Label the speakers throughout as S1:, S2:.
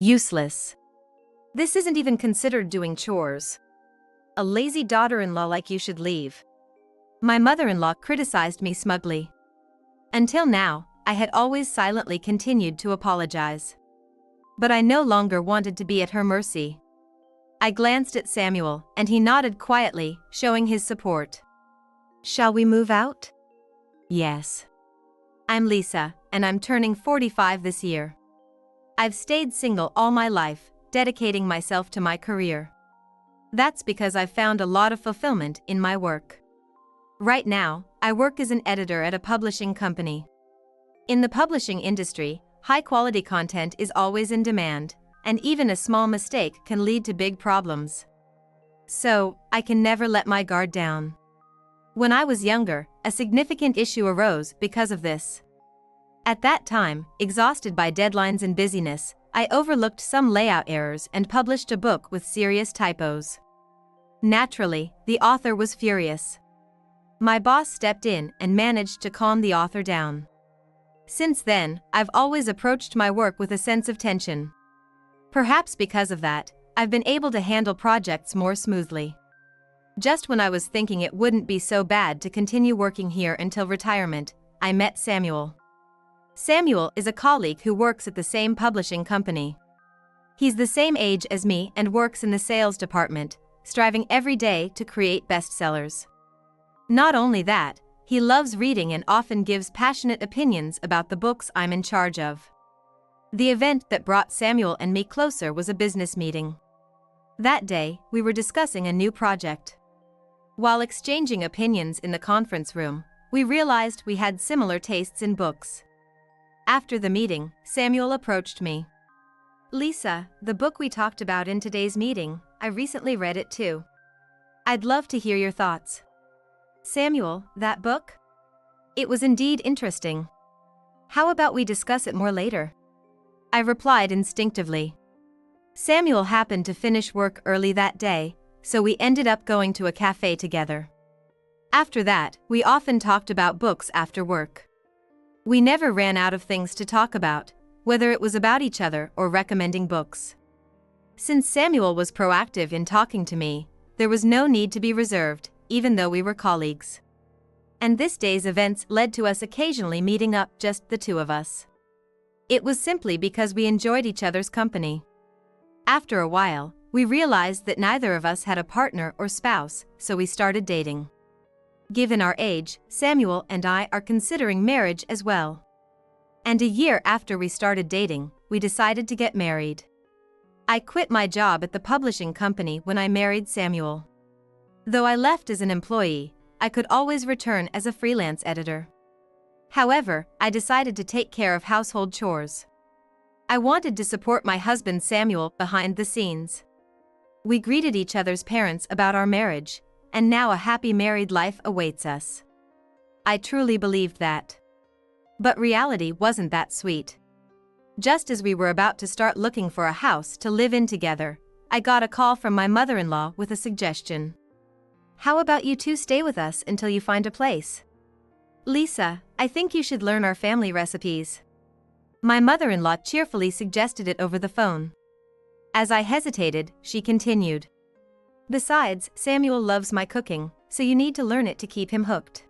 S1: Useless. This isn't even considered doing chores. A lazy daughter-in-law like you should leave. My mother-in-law criticized me smugly. Until now, I had always silently continued to apologize. But I no longer wanted to be at her mercy. I glanced at Samuel, and he nodded quietly, showing his support. Shall we move out? Yes. I'm Lisa, and I'm turning 45 this year. I've stayed single all my life, dedicating myself to my career. That's because I've found a lot of fulfillment in my work. Right now, I work as an editor at a publishing company. In the publishing industry, high-quality content is always in demand, and even a small mistake can lead to big problems. So, I can never let my guard down. When I was younger, a significant issue arose because of this. At that time, exhausted by deadlines and busyness, I overlooked some layout errors and published a book with serious typos. Naturally, the author was furious. My boss stepped in and managed to calm the author down. Since then, I've always approached my work with a sense of tension. Perhaps because of that, I've been able to handle projects more smoothly. Just when I was thinking it wouldn't be so bad to continue working here until retirement, I met Samuel. Samuel is a colleague who works at the same publishing company. He's the same age as me and works in the sales department, striving every day to create bestsellers. Not only that, he loves reading and often gives passionate opinions about the books I'm in charge of. The event that brought Samuel and me closer was a business meeting. That day, we were discussing a new project. While exchanging opinions in the conference room, we realized we had similar tastes in books. After the meeting, Samuel approached me. Lisa, the book we talked about in today's meeting, I recently read it too. I'd love to hear your thoughts. Samuel, that book? It was indeed interesting. How about we discuss it more later? I replied instinctively. Samuel happened to finish work early that day, so we ended up going to a cafe together. After that, we often talked about books after work. We never ran out of things to talk about, whether it was about each other or recommending books. Since Samuel was proactive in talking to me, there was no need to be reserved, even though we were colleagues. And this day's events led to us occasionally meeting up, just the two of us. It was simply because we enjoyed each other's company. After a while, we realized that neither of us had a partner or spouse, so we started dating. Given our age, Samuel and I are considering marriage as well. And a year after we started dating, we decided to get married. I quit my job at the publishing company when I married Samuel. Though I left as an employee, I could always return as a freelance editor. However, I decided to take care of household chores. I wanted to support my husband Samuel behind the scenes. We greeted each other's parents about our marriage, and now a happy married life awaits us. I truly believed that. But reality wasn't that sweet. Just as we were about to start looking for a house to live in together, I got a call from my mother-in-law with a suggestion. How about you two stay with us until you find a place? Lisa, I think you should learn our family recipes. My mother-in-law cheerfully suggested it over the phone. As I hesitated, she continued. Besides, Samuel loves my cooking, so you need to learn it to keep him hooked.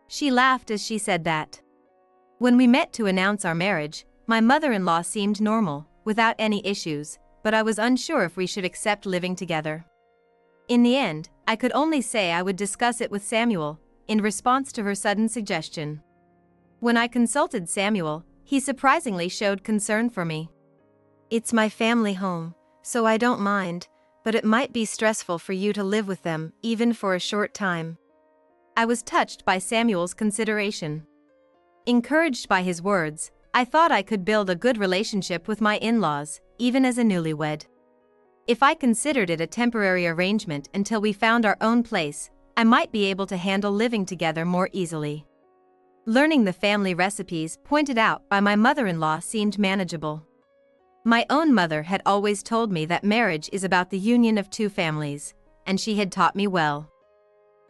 S1: She laughed as she said that. When we met to announce our marriage, my mother-in-law seemed normal, without any issues, but I was unsure if we should accept living together. In the end, I could only say I would discuss it with Samuel, in response to her sudden suggestion. When I consulted Samuel, he surprisingly showed concern for me. It's my family home, so I don't mind, but it might be stressful for you to live with them, even for a short time. I was touched by Samuel's consideration. Encouraged by his words, I thought I could build a good relationship with my in-laws, even as a newlywed. If I considered it a temporary arrangement until we found our own place, I might be able to handle living together more easily. Learning the family recipes pointed out by my mother-in-law seemed manageable. My own mother had always told me that marriage is about the union of two families, and she had taught me well.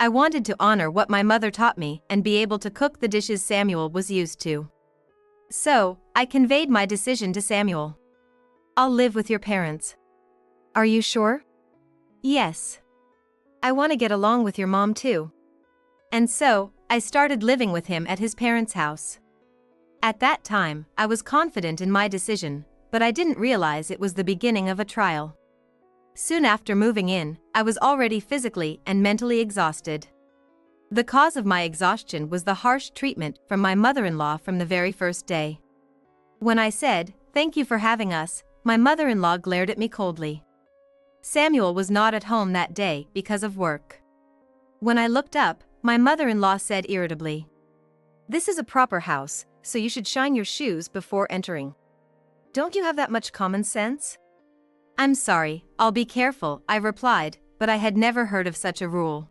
S1: I wanted to honor what my mother taught me and be able to cook the dishes Samuel was used to. So, I conveyed my decision to Samuel. I'll live with your parents. Are you sure? Yes. I want to get along with your mom too. And so, I started living with him at his parents' house. At that time, I was confident in my decision, but I didn't realize it was the beginning of a trial. Soon after moving in, I was already physically and mentally exhausted. The cause of my exhaustion was the harsh treatment from my mother-in-law from the very first day. When I said, "Thank you for having us," my mother-in-law glared at me coldly. Samuel was not at home that day because of work. When I looked up, my mother-in-law said irritably, "This is a proper house, so you should shine your shoes before entering. Don't you have that much common sense?" "I'm sorry, I'll be careful," I replied, but I had never heard of such a rule.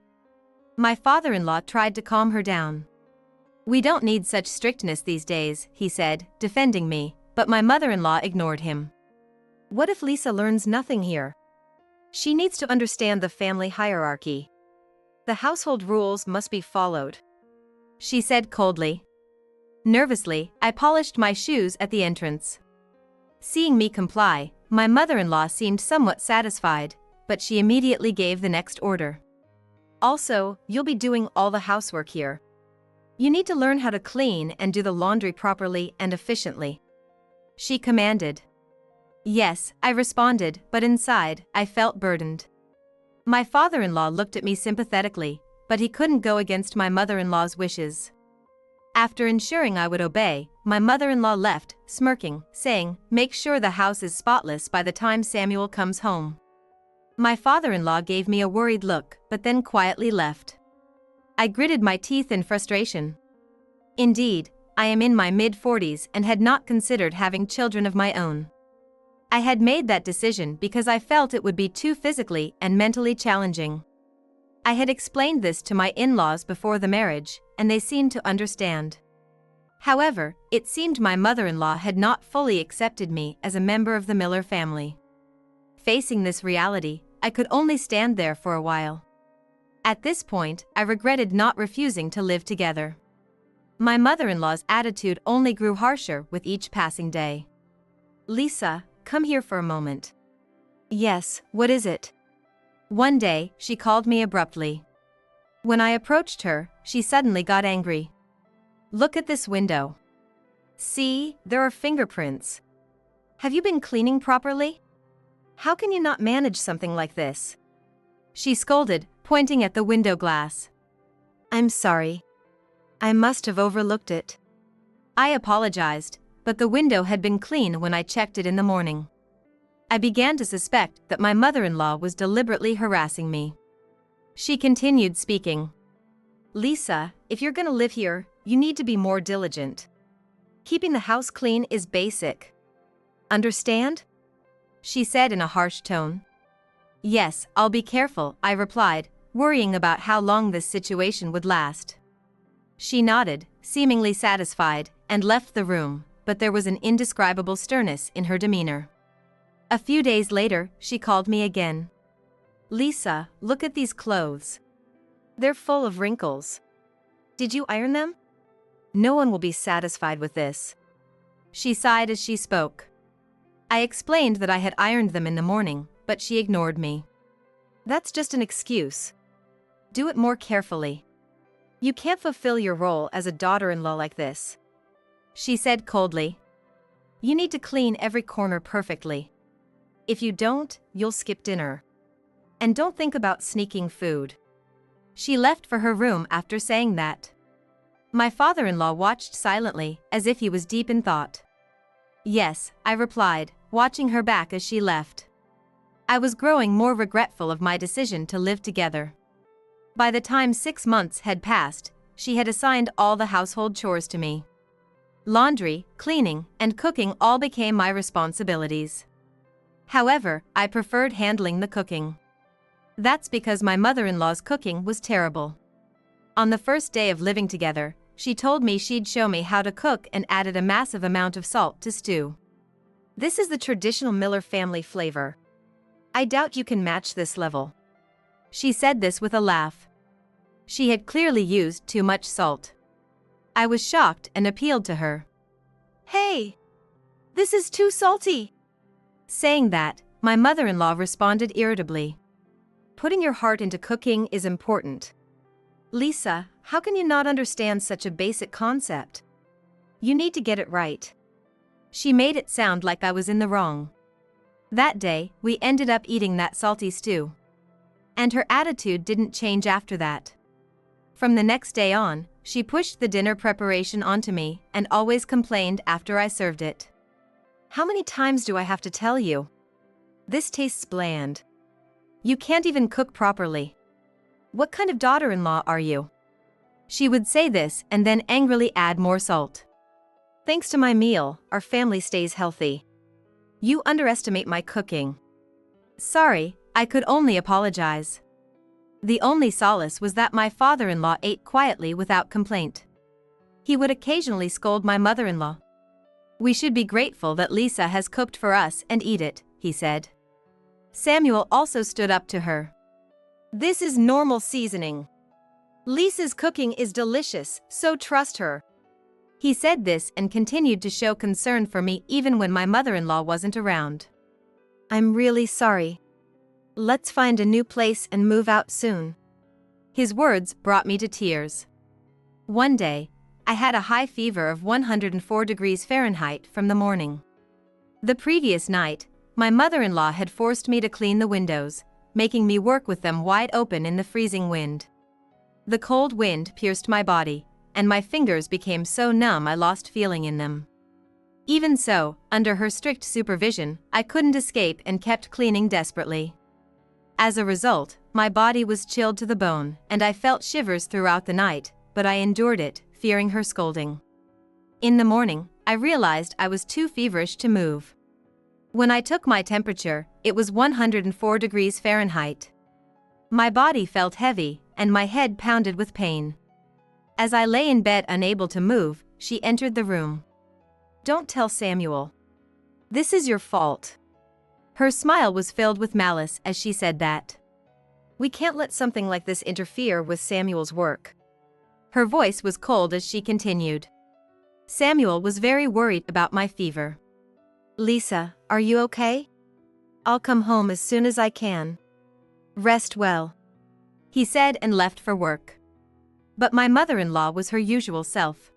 S1: My father-in-law tried to calm her down. "We don't need such strictness these days," he said, defending me, but my mother-in-law ignored him. "What if Lisa learns nothing here? She needs to understand the family hierarchy. The household rules must be followed," she said coldly. Nervously, I polished my shoes at the entrance. Seeing me comply, my mother-in-law seemed somewhat satisfied, but she immediately gave the next order. "Also, you'll be doing all the housework here. You need to learn how to clean and do the laundry properly and efficiently," she commanded. "Yes," I responded, but inside, I felt burdened. My father-in-law looked at me sympathetically, but he couldn't go against my mother-in-law's wishes. After ensuring I would obey, my mother-in-law left, smirking, saying, "Make sure the house is spotless by the time Samuel comes home." My father-in-law gave me a worried look, but then quietly left. I gritted my teeth in frustration. Indeed, I am in my mid-40s and had not considered having children of my own. I had made that decision because I felt it would be too physically and mentally challenging. I had explained this to my in-laws before the marriage, and they seemed to understand. However, it seemed my mother-in-law had not fully accepted me as a member of the Miller family. Facing this reality, I could only stand there for a while. At this point, I regretted not refusing to live together. My mother-in-law's attitude only grew harsher with each passing day. "Lisa, come here for a moment." "Yes, what is it?" One day, she called me abruptly. When I approached her, she suddenly got angry. "Look at this window. See, there are fingerprints. Have you been cleaning properly? How can you not manage something like this?" she scolded, pointing at the window glass. "I'm sorry. I must have overlooked it." I apologized, but the window had been clean when I checked it in the morning. I began to suspect that my mother-in-law was deliberately harassing me. She continued speaking. "Lisa, if you're gonna live here, you need to be more diligent. Keeping the house clean is basic. Understand?" she said in a harsh tone. "Yes, I'll be careful," I replied, worrying about how long this situation would last. She nodded, seemingly satisfied, and left the room, but there was an indescribable sternness in her demeanor. A few days later, she called me again. "Lisa, look at these clothes. They're full of wrinkles. Did you iron them? No one will be satisfied with this." She sighed as she spoke. I explained that I had ironed them in the morning, but she ignored me. "That's just an excuse. Do it more carefully. You can't fulfill your role as a daughter-in-law like this," she said coldly. "You need to clean every corner perfectly. If you don't, you'll skip dinner. And don't think about sneaking food." She left for her room after saying that. My father-in-law watched silently, as if he was deep in thought. "Yes," I replied, watching her back as she left. I was growing more regretful of my decision to live together. By the time 6 months had passed, she had assigned all the household chores to me. Laundry, cleaning, and cooking all became my responsibilities. However, I preferred handling the cooking. That's because my mother-in-law's cooking was terrible. On the first day of living together, she told me she'd show me how to cook and added a massive amount of salt to stew. "This is the traditional Miller family flavor. I doubt you can match this level." She said this with a laugh. She had clearly used too much salt. I was shocked and appealed to her. "Hey! This is too salty. Saying that, my mother-in-law responded irritably. Putting your heart into cooking is important. Lisa, how can you not understand such a basic concept? You need to get it right. She made it sound like I was in the wrong. That day, we ended up eating that salty stew. And her attitude didn't change after that. From the next day on, she pushed the dinner preparation onto me and always complained after I served it. How many times do I have to tell you? This tastes bland. You can't even cook properly. What kind of daughter-in-law are you? She would say this and then angrily add more salt. Thanks to my meal, our family stays healthy. You underestimate my cooking. Sorry, I could only apologize. The only solace was that my father-in-law ate quietly without complaint. He would occasionally scold my mother-in-law. We should be grateful that Lisa has cooked for us and eat it, he said. Samuel also stood up to her. This is normal seasoning. Lisa's cooking is delicious, so trust her. He said this and continued to show concern for me even when my mother-in-law wasn't around. I'm really sorry. Let's find a new place and move out soon. His words brought me to tears. One day, I had a high fever of 104 degrees Fahrenheit from the morning. The previous night, my mother-in-law had forced me to clean the windows, making me work with them wide open in the freezing wind. The cold wind pierced my body, and my fingers became so numb I lost feeling in them. Even so, under her strict supervision, I couldn't escape and kept cleaning desperately. As a result, my body was chilled to the bone, and I felt shivers throughout the night, but I endured it, fearing her scolding. In the morning, I realized I was too feverish to move. When I took my temperature, it was 104 degrees Fahrenheit. My body felt heavy, and my head pounded with pain. As I lay in bed unable to move, she entered the room. Don't tell Samuel. This is your fault. Her smile was filled with malice as she said that. We can't let something like this interfere with Samuel's work. Her voice was cold as she continued. Samuel was very worried about my fever. Lisa, are you okay? I'll come home as soon as I can. Rest well. He said and left for work. But my mother-in-law was her usual self.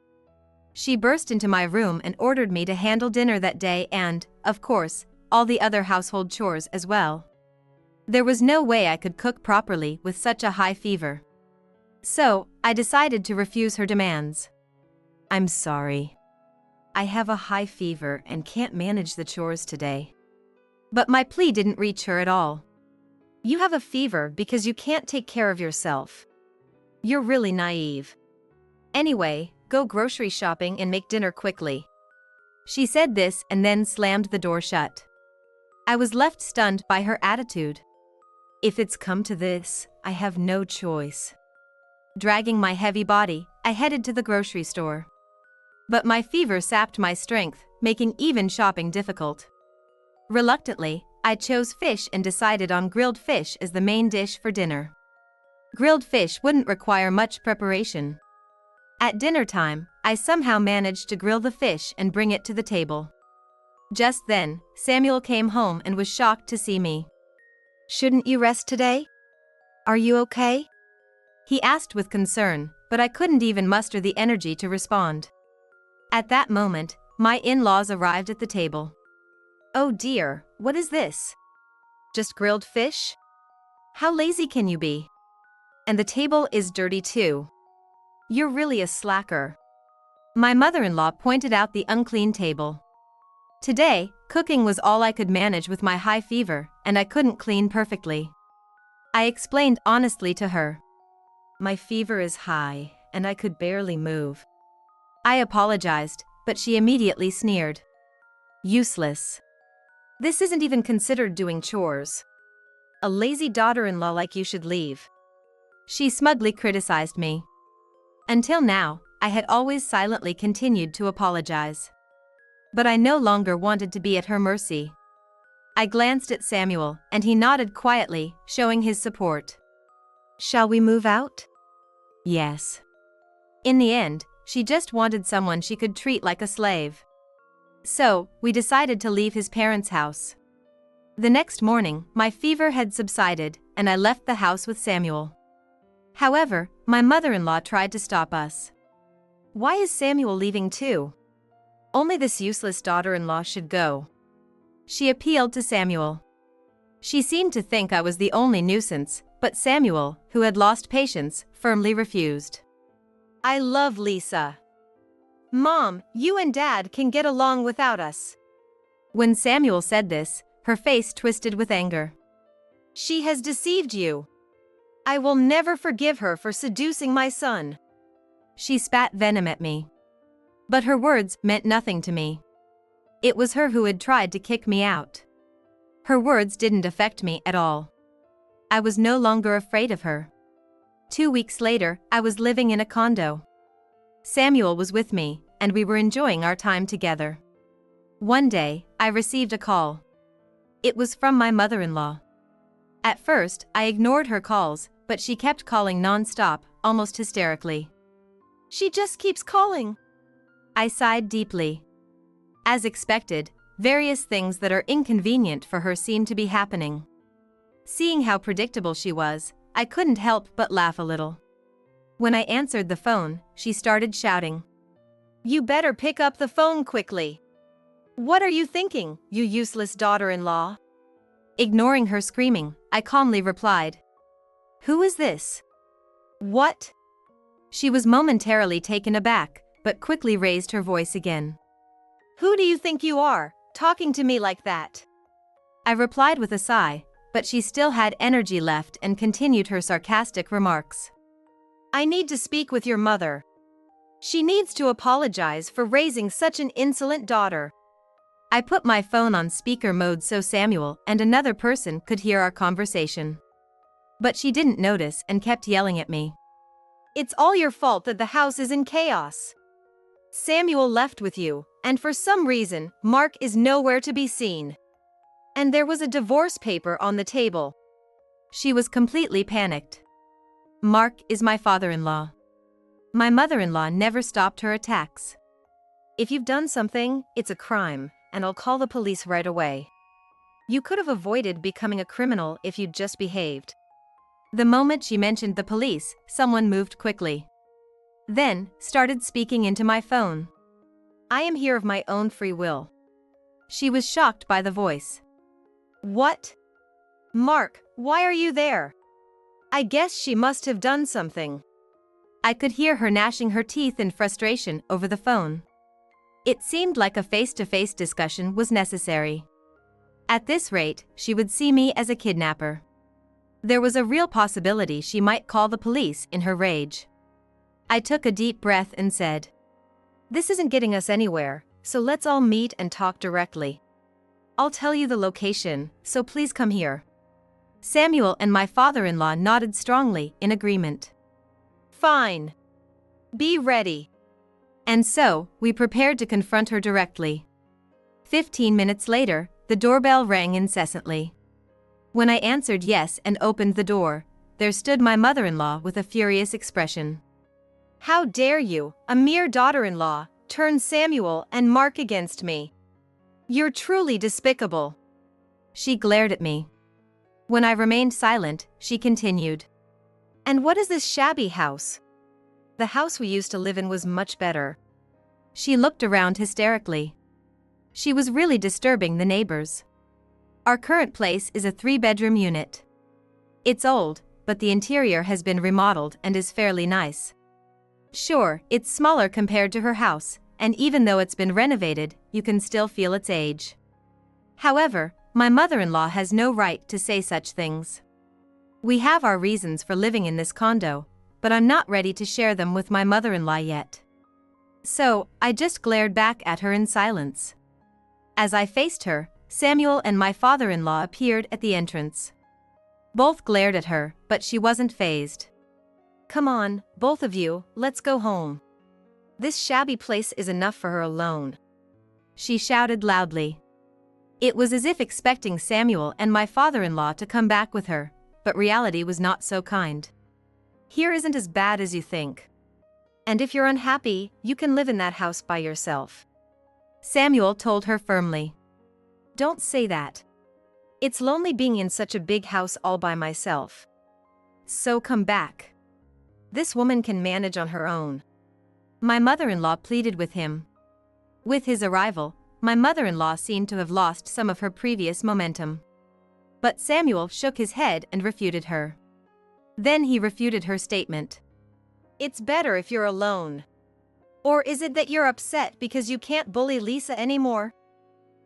S1: She burst into my room and ordered me to handle dinner that day and, of course, all the other household chores as well. There was no way I could cook properly with such a high fever. So, I decided to refuse her demands. I'm sorry. I have a high fever and can't manage the chores today. But my plea didn't reach her at all. You have a fever because you can't take care of yourself. You're really naive. Anyway, go grocery shopping and make dinner quickly. She said this and then slammed the door shut. I was left stunned by her attitude. If it's come to this, I have no choice. Dragging my heavy body, I headed to the grocery store. But my fever sapped my strength, making even shopping difficult. Reluctantly, I chose fish and decided on grilled fish as the main dish for dinner. Grilled fish wouldn't require much preparation. At dinner time, I somehow managed to grill the fish and bring it to the table. Just then, Samuel came home and was shocked to see me. Shouldn't you rest today? Are you okay? He asked with concern, but I couldn't even muster the energy to respond. At that moment, my in-laws arrived at the table. Oh dear, what is this? Just grilled fish? How lazy can you be? And the table is dirty too. You're really a slacker. My mother-in-law pointed out the unclean table. Today, cooking was all I could manage with my high fever, and I couldn't clean perfectly. I explained honestly to her. My fever is high, and I could barely move. I apologized, but she immediately sneered. Useless. This isn't even considered doing chores. A lazy daughter-in-law like you should leave. She smugly criticized me. Until now, I had always silently continued to apologize. But I no longer wanted to be at her mercy. I glanced at Samuel, and he nodded quietly, showing his support. Shall we move out? Yes. In the end, she just wanted someone she could treat like a slave. So, we decided to leave his parents' house. The next morning, my fever had subsided, and I left the house with Samuel. However, my mother-in-law tried to stop us. Why is Samuel leaving too? Only this useless daughter-in-law should go. She appealed to Samuel. She seemed to think I was the only nuisance, but Samuel, who had lost patience, firmly refused. I love Lisa. Mom, you and Dad can get along without us. When Samuel said this, her face twisted with anger. She has deceived you. I will never forgive her for seducing my son. She spat venom at me. But her words meant nothing to me. It was her who had tried to kick me out. Her words didn't affect me at all. I was no longer afraid of her. 2 weeks later, I was living in a condo. Samuel was with me, and we were enjoying our time together. One day, I received a call. It was from my mother-in-law. At first, I ignored her calls, but she kept calling non-stop, almost hysterically. She just keeps calling. I sighed deeply. As expected, various things that are inconvenient for her seemed to be happening. Seeing how predictable she was, I couldn't help but laugh a little. When I answered the phone, she started shouting. You better pick up the phone quickly. What are you thinking, you useless daughter-in-law? Ignoring her screaming, I calmly replied. Who is this? What? She was momentarily taken aback, but quickly raised her voice again. Who do you think you are, talking to me like that? I replied with a sigh, but she still had energy left and continued her sarcastic remarks. I need to speak with your mother. She needs to apologize for raising such an insolent daughter. I put my phone on speaker mode so Samuel and another person could hear our conversation. But she didn't notice and kept yelling at me. It's all your fault that the house is in chaos. Samuel left with you, and for some reason, Mark is nowhere to be seen. And there was a divorce paper on the table. She was completely panicked. Mark is my father-in-law. My mother-in-law never stopped her attacks. If you've done something, it's a crime, and I'll call the police right away. You could have avoided becoming a criminal if you'd just behaved. The moment she mentioned the police, someone moved quickly. Then, started speaking into my phone. I am here of my own free will. She was shocked by the voice. What? Mark, why are you there? I guess she must have done something. I could hear her gnashing her teeth in frustration over the phone. It seemed like a face-to-face discussion was necessary. At this rate, she would see me as a kidnapper. There was a real possibility she might call the police in her rage. I took a deep breath and said, This isn't getting us anywhere, so let's all meet and talk directly. I'll tell you the location, so please come here. Samuel and my father-in-law nodded strongly in agreement. Fine. Be ready. And so, we prepared to confront her directly. 15 minutes later, the doorbell rang incessantly. When I answered yes and opened the door, there stood my mother-in-law with a furious expression. How dare you, a mere daughter-in-law, turn Samuel and Mark against me? You're truly despicable. She glared at me. When I remained silent, she continued. And what is this shabby house? The house we used to live in was much better. She looked around hysterically. She was really disturbing the neighbors. Our current place is a 3-bedroom unit. It's old, but the interior has been remodeled and is fairly nice. Sure, it's smaller compared to her house, and even though it's been renovated, you can still feel its age. However, my mother-in-law has no right to say such things. We have our reasons for living in this condo, but I'm not ready to share them with my mother-in-law yet. So, I just glared back at her in silence. As I faced her, Samuel and my father-in-law appeared at the entrance. Both glared at her, but she wasn't fazed. Come on, both of you, let's go home. This shabby place is enough for her alone. She shouted loudly. It was as if expecting Samuel and my father-in-law to come back with her, but reality was not so kind. Here isn't as bad as you think. And if you're unhappy, you can live in that house by yourself. Samuel told her firmly. Don't say that. It's lonely being in such a big house all by myself. So come back. This woman can manage on her own. My mother-in-law pleaded with him. With his arrival, my mother-in-law seemed to have lost some of her previous momentum. But Samuel shook his head and refuted her. Then he refuted her statement. It's better if you're alone. Or is it that you're upset because you can't bully Lisa anymore?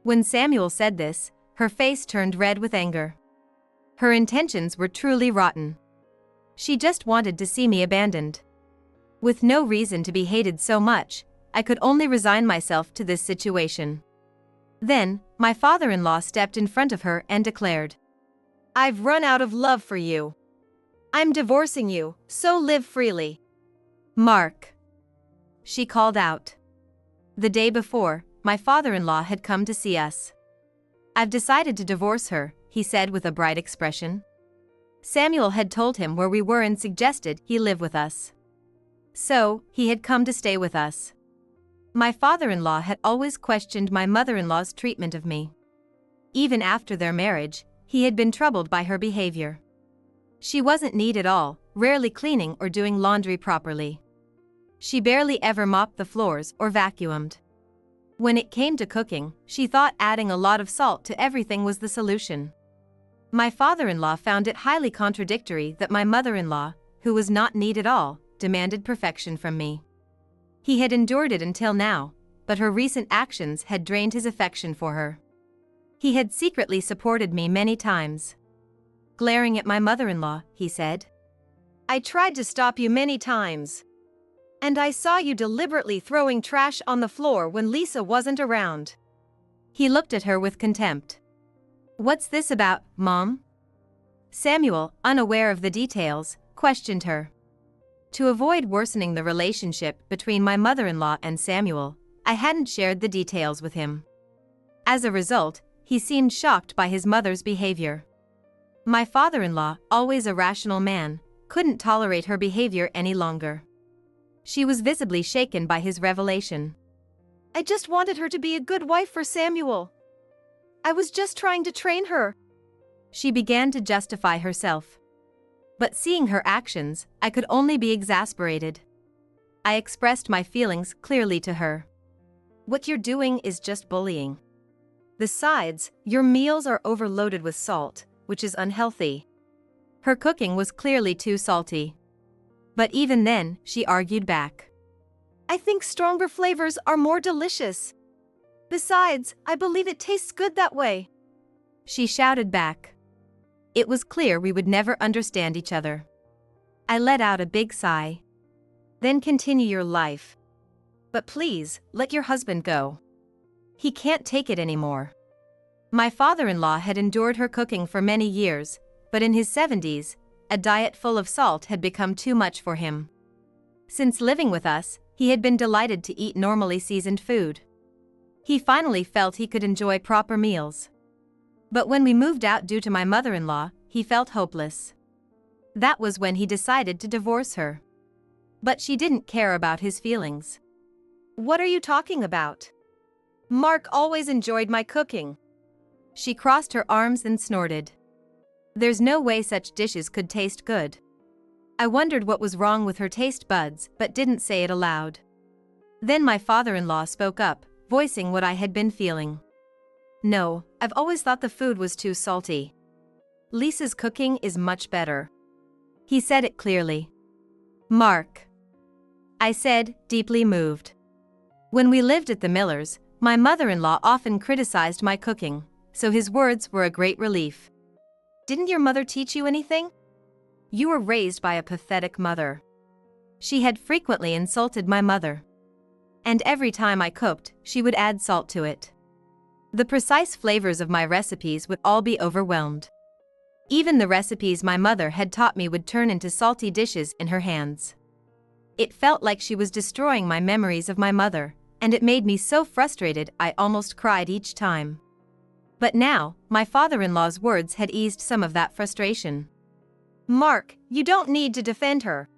S1: When Samuel said this, her face turned red with anger. Her intentions were truly rotten. She just wanted to see me abandoned. With no reason to be hated so much, I could only resign myself to this situation. Then, my father-in-law stepped in front of her and declared, I've run out of love for you. I'm divorcing you, so live freely. Mark. She called out. The day before, my father-in-law had come to see us. I've decided to divorce her, he said with a bright expression. Samuel had told him where we were and suggested he live with us. So, he had come to stay with us. My father-in-law had always questioned my mother-in-law's treatment of me. Even after their marriage, he had been troubled by her behavior. She wasn't neat at all, rarely cleaning or doing laundry properly. She barely ever mopped the floors or vacuumed. When it came to cooking, she thought adding a lot of salt to everything was the solution. My father-in-law found it highly contradictory that my mother-in-law, who was not neat at all, demanded perfection from me. He had endured it until now, but her recent actions had drained his affection for her. He had secretly supported me many times. Glaring at my mother-in-law, he said, I tried to stop you many times. And I saw you deliberately throwing trash on the floor when Lisa wasn't around. He looked at her with contempt. What's this about, Mom? Samuel, unaware of the details, questioned her. To avoid worsening the relationship between my mother-in-law and Samuel, I hadn't shared the details with him. As a result, he seemed shocked by his mother's behavior. My father-in-law, always a rational man, couldn't tolerate her behavior any longer. She was visibly shaken by his revelation. I just wanted her to be a good wife for Samuel. I was just trying to train her. She began to justify herself. But seeing her actions, I could only be exasperated. I expressed my feelings clearly to her. What you're doing is just bullying. Besides, your meals are overloaded with salt, which is unhealthy. Her cooking was clearly too salty. But even then, she argued back. I think stronger flavors are more delicious. Besides, I believe it tastes good that way. She shouted back. It was clear we would never understand each other. I let out a big sigh. Then continue your life. But please, let your husband go. He can't take it anymore. My father-in-law had endured her cooking for many years, but in his 70s, a diet full of salt had become too much for him. Since living with us, he had been delighted to eat normally seasoned food. He finally felt he could enjoy proper meals. But when we moved out due to my mother-in-law, he felt hopeless. That was when he decided to divorce her. But she didn't care about his feelings. What are you talking about? Mark always enjoyed my cooking. She crossed her arms and snorted. There's no way such dishes could taste good. I wondered what was wrong with her taste buds, but didn't say it aloud. Then my father-in-law spoke up, voicing what I had been feeling. No, I've always thought the food was too salty. Lisa's cooking is much better. He said it clearly. Mark. I said, deeply moved. When we lived at the Millers, my mother-in-law often criticized my cooking, so his words were a great relief. Didn't your mother teach you anything? You were raised by a pathetic mother. She had frequently insulted my mother. And every time I cooked, she would add salt to it. The precise flavors of my recipes would all be overwhelmed. Even the recipes my mother had taught me would turn into salty dishes in her hands. It felt like she was destroying my memories of my mother, and it made me so frustrated I almost cried each time. But now, my father-in-law's words had eased some of that frustration. Mark, you don't need to defend her.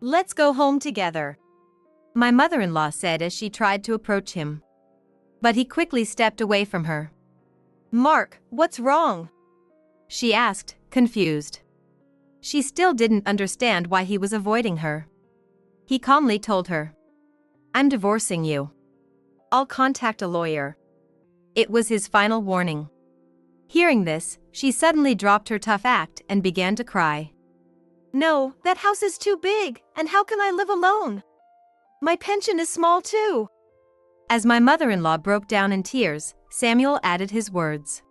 S1: Let's go home together. My mother-in-law said as she tried to approach him. But he quickly stepped away from her. Mark, what's wrong? she asked, confused. She still didn't understand why he was avoiding her. He calmly told her, "I'm divorcing you. I'll contact a lawyer." It was his final warning. Hearing this, she suddenly dropped her tough act and began to cry.
S2: "No, that house is too big, and how can I live alone? My pension is small too."
S1: As my mother-in-law broke down in tears, Samuel added his words.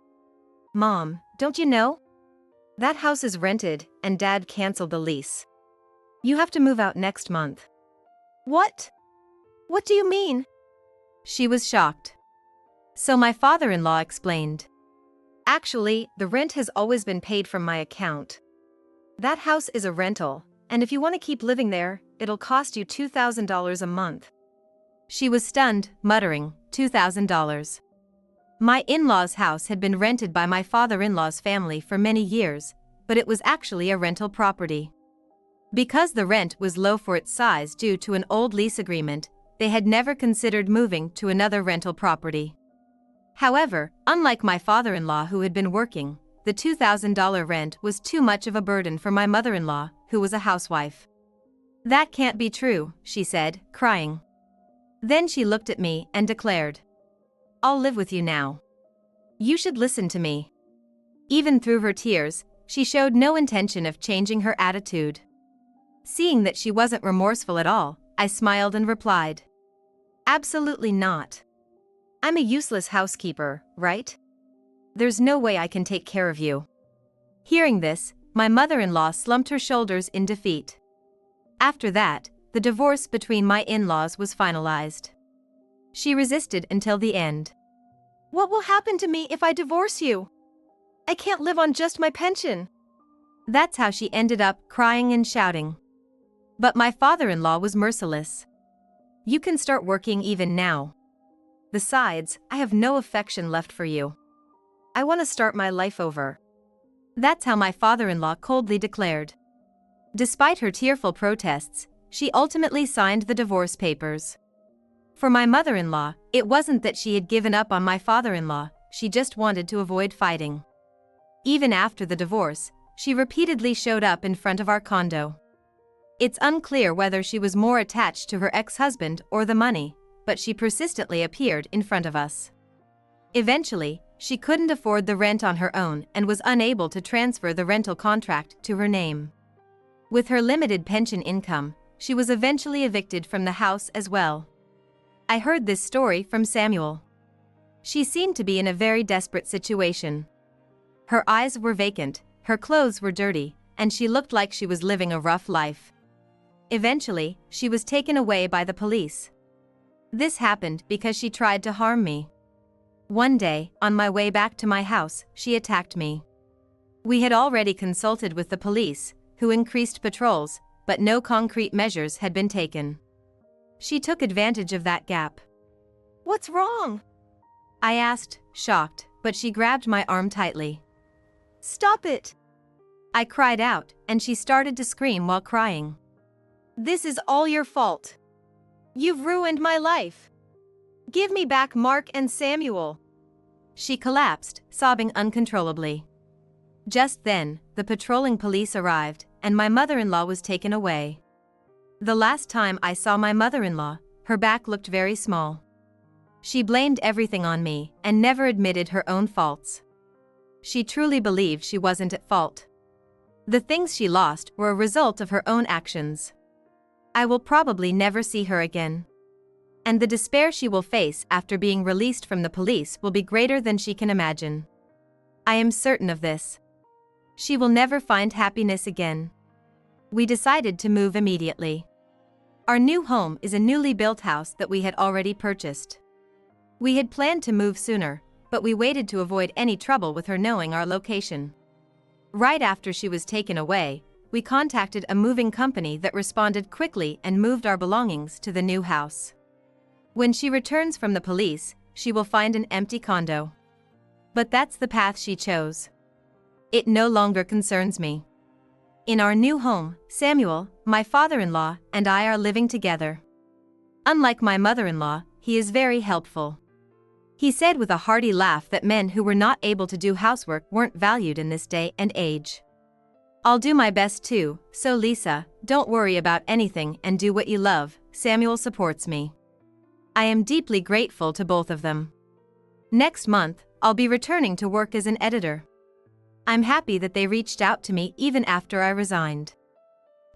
S1: "Mom, don't you know? That house is rented, and Dad canceled the lease. You have to move out next month."
S2: "What? What do you mean?"
S1: She was shocked. So my father-in-law explained. "Actually, the rent has always been paid from my account. That house is a rental, and if you want to keep living there, it'll cost you $2,000 a month." She was stunned, muttering, $2,000. My in-laws' house had been rented by my father-in-law's family for many years, but it was actually a rental property. Because the rent was low for its size due to an old lease agreement, they had never considered moving to another rental property. However, unlike my father-in-law who had been working, the $2,000 rent was too much of a burden for my mother-in-law, who was a housewife. "That can't be true," she said, crying. Then she looked at me and declared, "I'll live with you now. You should listen to me." Even through her tears, she showed no intention of changing her attitude. Seeing that she wasn't remorseful at all, I smiled and replied, "Absolutely not. I'm a useless housekeeper, right? There's no way I can take care of you." Hearing this, my mother-in-law slumped her shoulders in defeat. After that, the divorce between my in-laws was finalized. She resisted until the end.
S2: "What will happen to me if I divorce you? I can't live on just my pension."
S1: That's how she ended up crying and shouting. But my father-in-law was merciless. "You can start working even now. Besides, I have no affection left for you. I want to start my life over." That's how my father-in-law coldly declared. Despite her tearful protests, she ultimately signed the divorce papers. For my mother-in-law, it wasn't that she had given up on my father-in-law, she just wanted to avoid fighting. Even after the divorce, she repeatedly showed up in front of our condo. It's unclear whether she was more attached to her ex-husband or the money, but she persistently appeared in front of us. Eventually, she couldn't afford the rent on her own and was unable to transfer the rental contract to her name. With her limited pension income, she was eventually evicted from the house as well. I heard this story from Samuel. She seemed to be in a very desperate situation. Her eyes were vacant, her clothes were dirty, and she looked like she was living a rough life. Eventually, she was taken away by the police. This happened because she tried to harm me. One day, on my way back to my house, she attacked me. We had already consulted with the police, who increased patrols, but no concrete measures had been taken. She took advantage of that gap.
S2: "What's wrong?"
S1: I asked, shocked, but she grabbed my arm tightly.
S2: "Stop it!"
S1: I cried out, and she started to scream while crying.
S2: "This is all your fault. You've ruined my life. Give me back Mark and Samuel."
S1: She collapsed, sobbing uncontrollably. Just then, the patrolling police arrived, and my mother-in-law was taken away. The last time I saw my mother-in-law, her back looked very small. She blamed everything on me and never admitted her own faults. She truly believed she wasn't at fault. The things she lost were a result of her own actions. I will probably never see her again. And the despair she will face after being released from the police will be greater than she can imagine. I am certain of this. She will never find happiness again. We decided to move immediately. Our new home is a newly built house that we had already purchased. We had planned to move sooner, but we waited to avoid any trouble with her knowing our location. Right after she was taken away, we contacted a moving company that responded quickly and moved our belongings to the new house. When she returns from the police, she will find an empty condo. But that's the path she chose. It no longer concerns me. In our new home, Samuel, my father-in-law, and I are living together. Unlike my mother-in-law, he is very helpful. He said with a hearty laugh that men who were not able to do housework weren't valued in this day and age. I'll do my best too, so Lisa, don't worry about anything and do what you love. Samuel supports me. I am deeply grateful to both of them. Next month, I'll be returning to work as an editor. I'm happy that they reached out to me even after I resigned.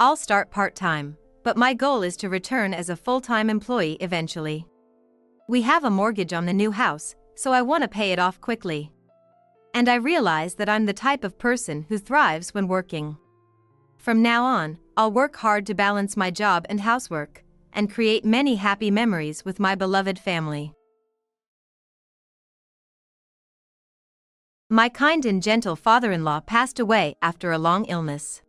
S1: I'll start part-time, but my goal is to return as a full-time employee eventually. We have a mortgage on the new house, so I want to pay it off quickly. And I realize that I'm the type of person who thrives when working. From now on, I'll work hard to balance my job and housework, and create many happy memories with my beloved family. My kind and gentle father-in-law passed away after a long illness.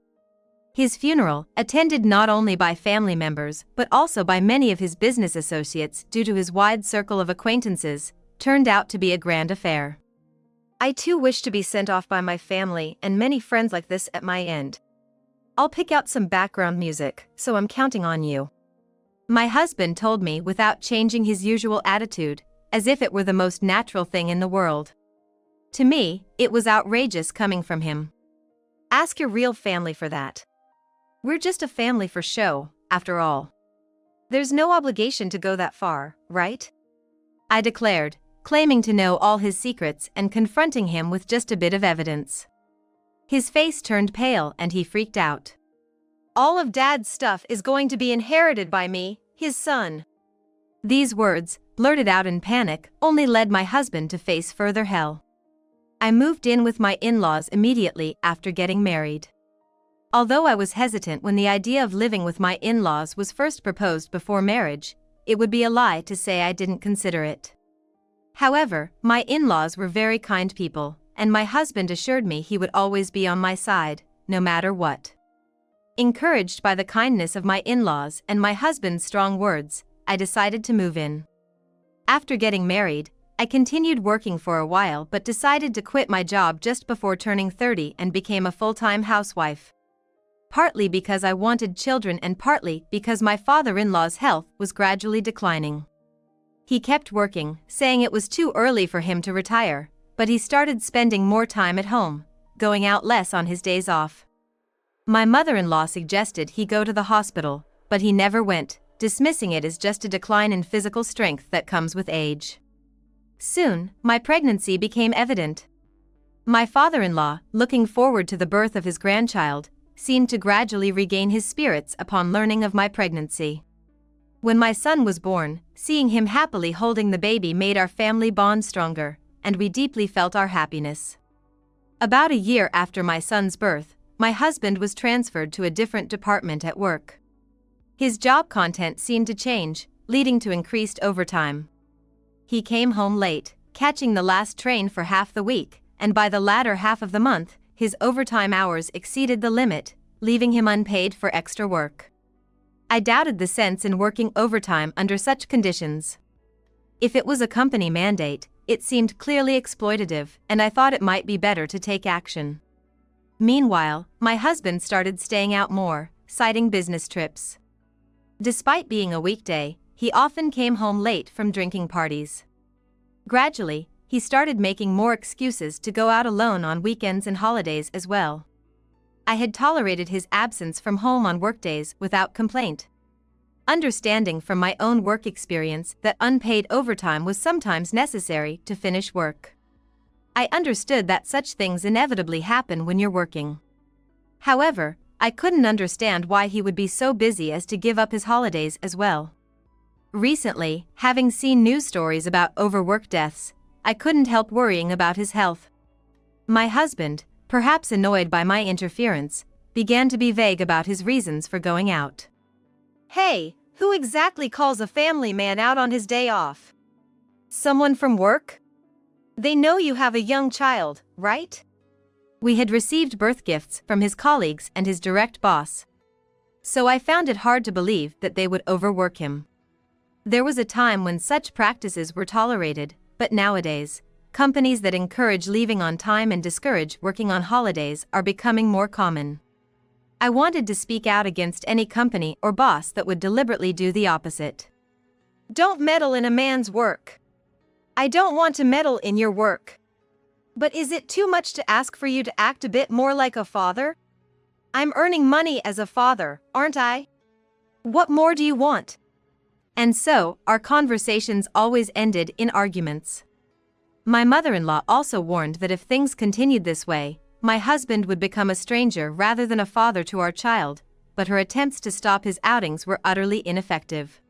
S1: His funeral, attended not only by family members but also by many of his business associates due to his wide circle of acquaintances, turned out to be a grand affair. I too wish to be sent off by my family and many friends like this at my end. I'll pick out some background music, so I'm counting on you. My husband told me without changing his usual attitude, as if it were the most natural thing in the world. To me, it was outrageous coming from him. Ask your real family for that. We're just a family for show, after all. There's no obligation to go that far, right? I declared, claiming to know all his secrets and confronting him with just a bit of evidence. His face turned pale and he freaked out.
S2: All of Dad's stuff is going to be inherited by me, his son.
S1: These words, blurted out in panic, only led my husband to face further hell. I moved in with my in-laws immediately after getting married. Although I was hesitant when the idea of living with my in-laws was first proposed before marriage, it would be a lie to say I didn't consider it. However, my in-laws were very kind people, and my husband assured me he would always be on my side, no matter what. Encouraged by the kindness of my in-laws and my husband's strong words, I decided to move in. After getting married, I continued working for a while but decided to quit my job just before turning 30 and became a full-time housewife. Partly because I wanted children and partly because my father-in-law's health was gradually declining. He kept working, saying it was too early for him to retire, but he started spending more time at home, going out less on his days off. My mother-in-law suggested he go to the hospital, but he never went, dismissing it as just a decline in physical strength that comes with age. Soon, my pregnancy became evident. My father-in-law, looking forward to the birth of his grandchild, seemed to gradually regain his spirits upon learning of my pregnancy. When my son was born, seeing him happily holding the baby made our family bond stronger, and we deeply felt our happiness. About a year after my son's birth, my husband was transferred to a different department at work. His job content seemed to change, leading to increased overtime. He came home late, catching the last train for half the week, and by the latter half of the month, his overtime hours exceeded the limit, leaving him unpaid for extra work. I doubted the sense in working overtime under such conditions. If it was a company mandate, it seemed clearly exploitative, and I thought it might be better to take action. Meanwhile, my husband started staying out more, citing business trips. Despite being a weekday, he often came home late from drinking parties. Gradually, he started making more excuses to go out alone on weekends and holidays as well. I had tolerated his absence from home on workdays without complaint. Understanding from my own work experience that unpaid overtime was sometimes necessary to finish work. I understood that such things inevitably happen when you're working. However, I couldn't understand why he would be so busy as to give up his holidays as well. Recently, having seen news stories about overwork deaths, I couldn't help worrying about his health. My husband, perhaps annoyed by my interference, began to be vague about his reasons for going out.
S2: Hey, who exactly calls a family man out on his day off? Someone from work? They know you have a young child, right?
S1: We had received birth gifts from his colleagues and his direct boss. So I found it hard to believe that they would overwork him. There was a time when such practices were tolerated, but nowadays, companies that encourage leaving on time and discourage working on holidays are becoming more common. I wanted to speak out against any company or boss that would deliberately do the opposite.
S2: Don't meddle in a man's work. I don't want to meddle in your work. But is it too much to ask for you to act a bit more like a father? I'm earning money as a father, aren't I? What more do you want?
S1: And so, our conversations always ended in arguments. My mother-in-law also warned that if things continued this way, my husband would become a stranger rather than a father to our child, but her attempts to stop his outings were utterly ineffective.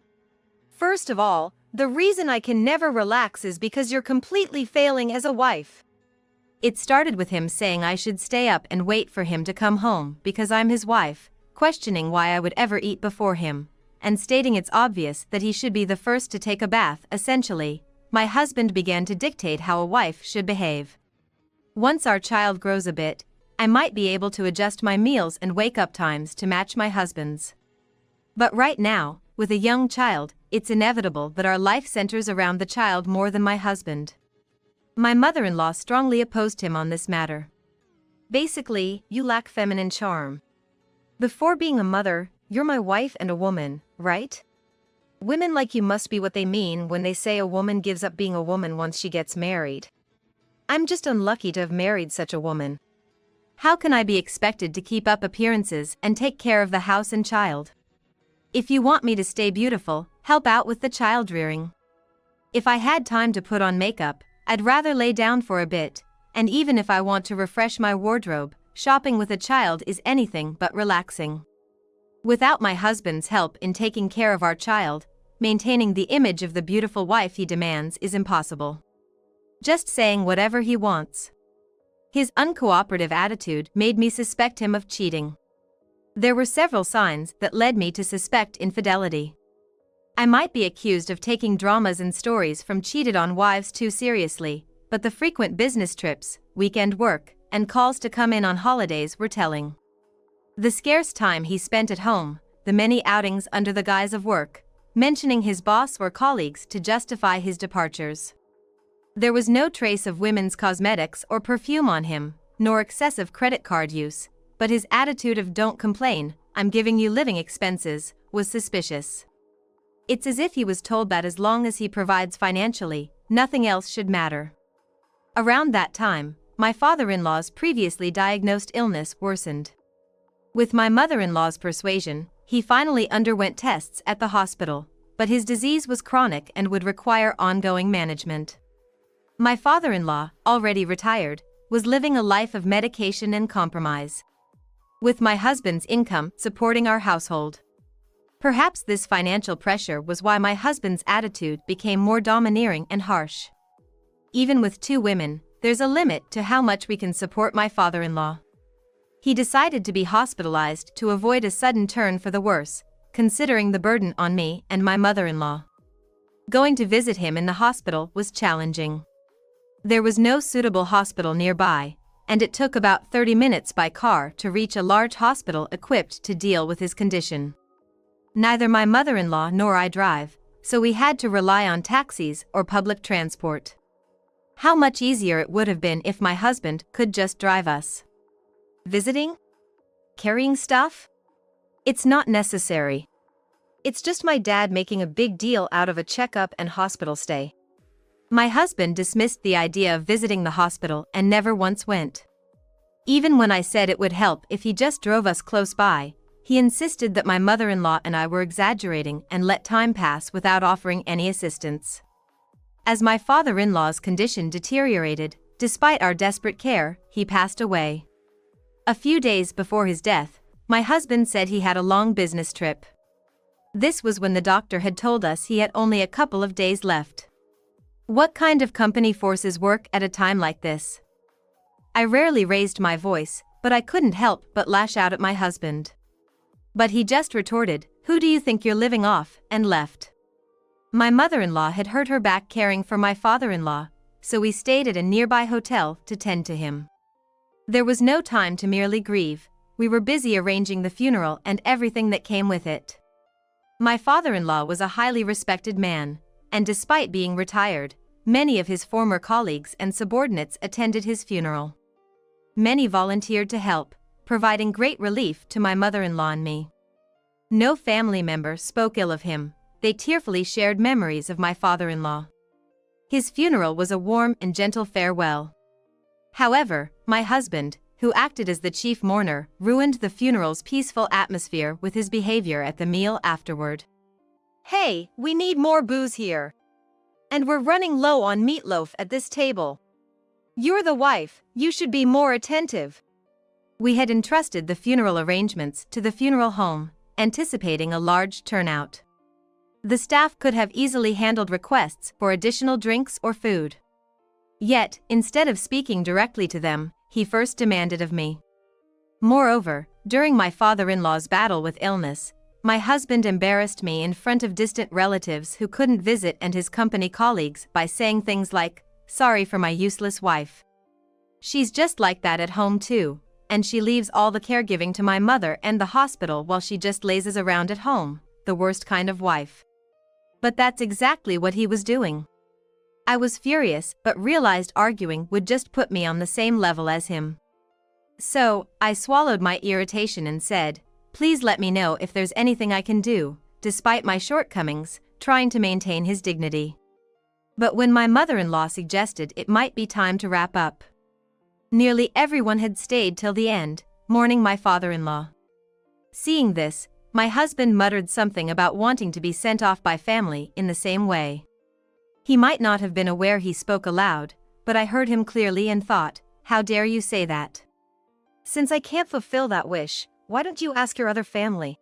S2: First of all, the reason I can never relax is because you're completely failing as a wife.
S1: It started with him saying I should stay up and wait for him to come home because I'm his wife, questioning why I would ever eat before him, and stating it's obvious that he should be the first to take a bath. Essentially, my husband began to dictate how a wife should behave. Once our child grows a bit, I might be able to adjust my meals and wake-up times to match my husband's. But right now, with a young child, it's inevitable that our life centers around the child more than my husband. My mother-in-law strongly opposed him on this matter.
S2: Basically, you lack feminine charm. Before being a mother, you're my wife and a woman, right? Women like you must be what they mean when they say a woman gives up being a woman once she gets married. I'm just unlucky to have married such a woman.
S1: How can I be expected to keep up appearances and take care of the house and child? If you want me to stay beautiful, help out with the child rearing. If I had time to put on makeup, I'd rather lay down for a bit, and even if I want to refresh my wardrobe, shopping with a child is anything but relaxing. Without my husband's help in taking care of our child, maintaining the image of the beautiful wife he demands is impossible. Just saying whatever he wants. His uncooperative attitude made me suspect him of cheating. There were several signs that led me to suspect infidelity. I might be accused of taking dramas and stories from cheated-on wives too seriously, but the frequent business trips, weekend work, and calls to come in on holidays were telling. The scarce time he spent at home, the many outings under the guise of work, mentioning his boss or colleagues to justify his departures. There was no trace of women's cosmetics or perfume on him, nor excessive credit card use, but his attitude of "don't complain, I'm giving you living expenses," was suspicious. It's as if he was told that as long as he provides financially, nothing else should matter. Around that time, my father-in-law's previously diagnosed illness worsened. With my mother-in-law's persuasion, he finally underwent tests at the hospital, but his disease was chronic and would require ongoing management. My father-in-law, already retired, was living a life of medication and compromise, with my husband's income supporting our household. Perhaps this financial pressure was why my husband's attitude became more domineering and harsh. Even with two women, there's a limit to how much we can support my father-in-law. He decided to be hospitalized to avoid a sudden turn for the worse, considering the burden on me and my mother-in-law. Going to visit him in the hospital was challenging. There was no suitable hospital nearby, and it took about 30 minutes by car to reach a large hospital equipped to deal with his condition. Neither my mother-in-law nor I drive, so we had to rely on taxis or public transport. How much easier it would have been if my husband could just drive us.
S2: Visiting? Carrying stuff? It's not necessary. It's just my dad making a big deal out of a checkup and hospital stay.
S1: My husband dismissed the idea of visiting the hospital and never once went. Even when I said it would help if he just drove us close by, he insisted that my mother-in-law and I were exaggerating and let time pass without offering any assistance. As my father-in-law's condition deteriorated, despite our desperate care, he passed away. A few days before his death, my husband said he had a long business trip. This was when the doctor had told us he had only a couple of days left. What kind of company forces work at a time like this? I rarely raised my voice, but I couldn't help but lash out at my husband. But he just retorted, "Who do you think you're living off?" and left. My mother-in-law had hurt her back caring for my father-in-law, so we stayed at a nearby hotel to tend to him. There was no time to merely grieve, we were busy arranging the funeral and everything that came with it. My father-in-law was a highly respected man, and despite being retired, many of his former colleagues and subordinates attended his funeral. Many volunteered to help, providing great relief to my mother-in-law and me. No family member spoke ill of him, they tearfully shared memories of my father-in-law. His funeral was a warm and gentle farewell. However, my husband, who acted as the chief mourner, ruined the funeral's peaceful atmosphere with his behavior at the meal afterward.
S2: Hey, we need more booze here. And we're running low on meatloaf at this table. You're the wife, you should be more attentive.
S1: We had entrusted the funeral arrangements to the funeral home, anticipating a large turnout. The staff could have easily handled requests for additional drinks or food. Yet, instead of speaking directly to them, he first demanded of me. Moreover, during my father-in-law's battle with illness, my husband embarrassed me in front of distant relatives who couldn't visit and his company colleagues by saying things like, "Sorry for my useless wife. She's just like that at home too, and she leaves all the caregiving to my mother and the hospital while she just lazes around at home, the worst kind of wife." But that's exactly what he was doing. I was furious but realized arguing would just put me on the same level as him. So, I swallowed my irritation and said, "Please let me know if there's anything I can do," despite my shortcomings, trying to maintain his dignity. But when my mother-in-law suggested it might be time to wrap up, nearly everyone had stayed till the end, mourning my father-in-law. Seeing this, my husband muttered something about wanting to be sent off by family in the same way. He might not have been aware he spoke aloud, but I heard him clearly and thought, "How dare you say that?
S2: Since I can't fulfill that wish, why don't you ask your other family?"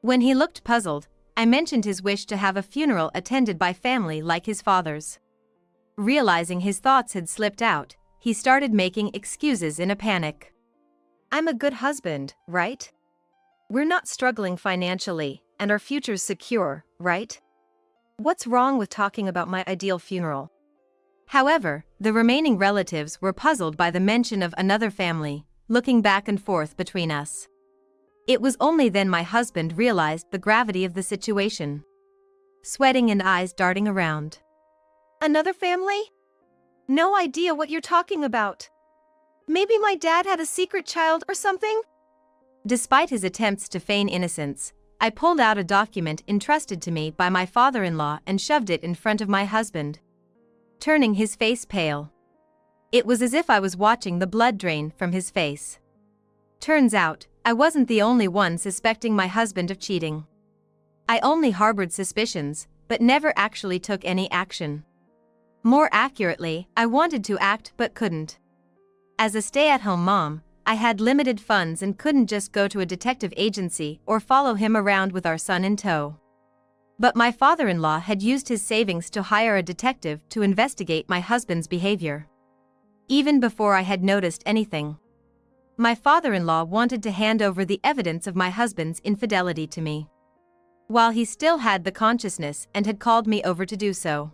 S1: When he looked puzzled, I mentioned his wish to have a funeral attended by family like his father's. Realizing his thoughts had slipped out, he started making excuses in a panic.
S2: "I'm a good husband, right? We're not struggling financially, and our future's secure, right? What's wrong with talking about my ideal funeral?"
S1: However, the remaining relatives were puzzled by the mention of another family, looking back and forth between us. It was only then my husband realized the gravity of the situation. Sweating and eyes darting around.
S2: "Another family? No idea what you're talking about. Maybe my dad had a secret child or something?"
S1: Despite his attempts to feign innocence, I pulled out a document entrusted to me by my father-in-law and shoved it in front of my husband, turning his face pale. It was as if I was watching the blood drain from his face. Turns out, I wasn't the only one suspecting my husband of cheating. I only harbored suspicions, but never actually took any action. More accurately, I wanted to act but couldn't. As a stay-at-home mom, I had limited funds and couldn't just go to a detective agency or follow him around with our son in tow. But my father-in-law had used his savings to hire a detective to investigate my husband's behavior. Even before I had noticed anything, my father-in-law wanted to hand over the evidence of my husband's infidelity to me, while he still had the consciousness and had called me over to do so.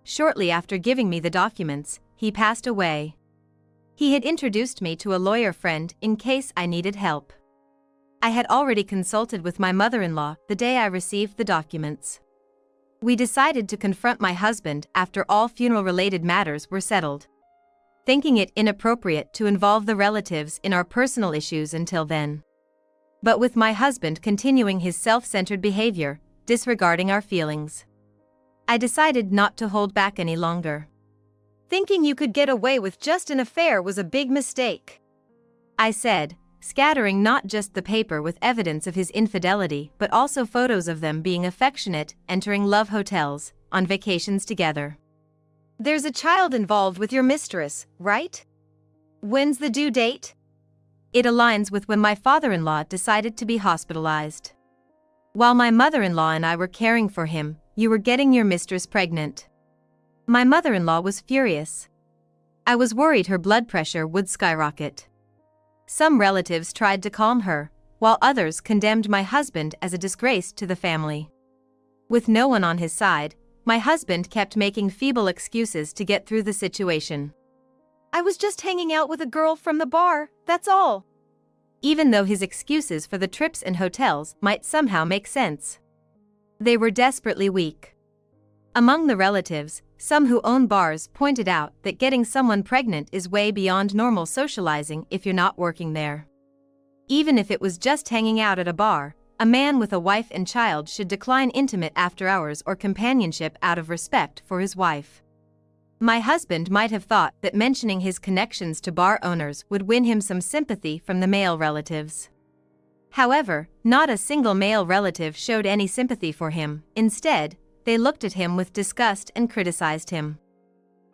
S1: Shortly after giving me the documents, he passed away. He had introduced me to a lawyer friend in case I needed help. I had already consulted with my mother-in-law the day I received the documents. We decided to confront my husband after all funeral-related matters were settled, thinking it inappropriate to involve the relatives in our personal issues until then. But with my husband continuing his self-centered behavior, disregarding our feelings, I decided not to hold back any longer.
S2: "Thinking you could get away with just an affair was a big mistake,"
S1: I said, scattering not just the paper with evidence of his infidelity but also photos of them being affectionate, entering love hotels, on vacations together.
S2: "There's a child involved with your mistress, right? When's the due date?"
S1: It aligns with when my father-in-law decided to be hospitalized. While my mother-in-law and I were caring for him, you were getting your mistress pregnant. My mother-in-law was furious. I was worried her blood pressure would skyrocket. Some relatives tried to calm her, while others condemned my husband as a disgrace to the family. With no one on his side, my husband kept making feeble excuses to get through the situation.
S2: "I was just hanging out with a girl from the bar, that's all."
S1: Even though his excuses for the trips and hotels might somehow make sense, they were desperately weak. Among the relatives, some who own bars pointed out that getting someone pregnant is way beyond normal socializing if you're not working there. Even if it was just hanging out at a bar, a man with a wife and child should decline intimate after-hours or companionship out of respect for his wife. My husband might have thought that mentioning his connections to bar owners would win him some sympathy from the male relatives. However, not a single male relative showed any sympathy for him. Instead, they looked at him with disgust and criticized him.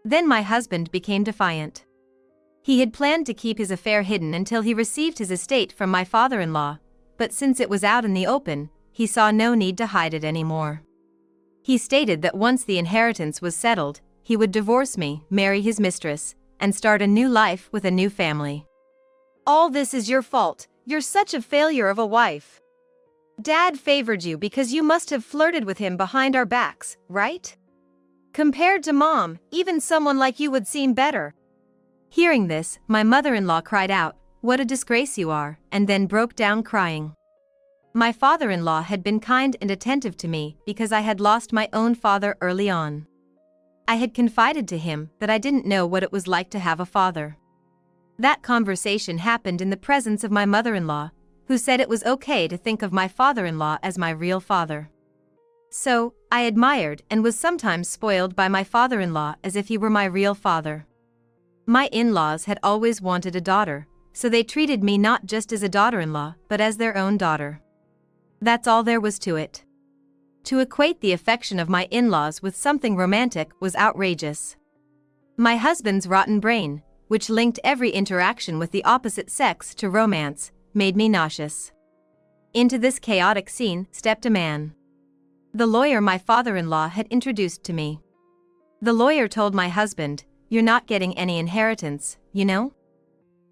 S1: Then my husband became defiant. He had planned to keep his affair hidden until he received his estate from my father-in-law, but since it was out in the open, he saw no need to hide it anymore. He stated that once the inheritance was settled, he would divorce me, marry his mistress, and start a new life with a new family.
S2: All this is your fault. You're such a failure of a wife. Dad favored you because you must have flirted with him behind our backs, right? Compared to Mom, even someone like you would seem better.
S1: Hearing this, my mother-in-law cried out, "What a disgrace you are," and then broke down crying. My father-in-law had been kind and attentive to me because I had lost my own father early on. I had confided to him that I didn't know what it was like to have a father. That conversation happened in the presence of my mother-in-law, who said it was okay to think of my father-in-law as my real father. So, I admired and was sometimes spoiled by my father-in-law as if he were my real father. My in-laws had always wanted a daughter, so they treated me not just as a daughter-in-law but as their own daughter. That's all there was to it. To equate the affection of my in-laws with something romantic was outrageous. My husband's rotten brain, which linked every interaction with the opposite sex to romance, made me nauseous. Into this chaotic scene stepped a man. The lawyer my father-in-law had introduced to me. The lawyer told my husband, "You're not getting any inheritance, you know?"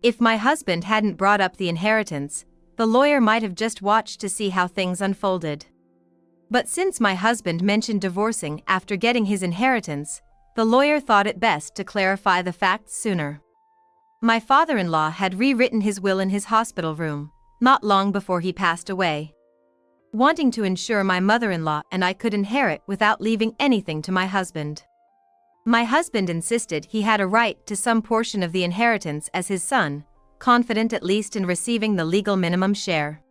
S1: If my husband hadn't brought up the inheritance, the lawyer might have just watched to see how things unfolded. But since my husband mentioned divorcing after getting his inheritance, the lawyer thought it best to clarify the facts sooner. My father-in-law had rewritten his will in his hospital room, not long before he passed away, wanting to ensure my mother-in-law and I could inherit without leaving anything to my husband. My husband insisted he had a right to some portion of the inheritance as his son, confident at least in receiving the legal minimum share.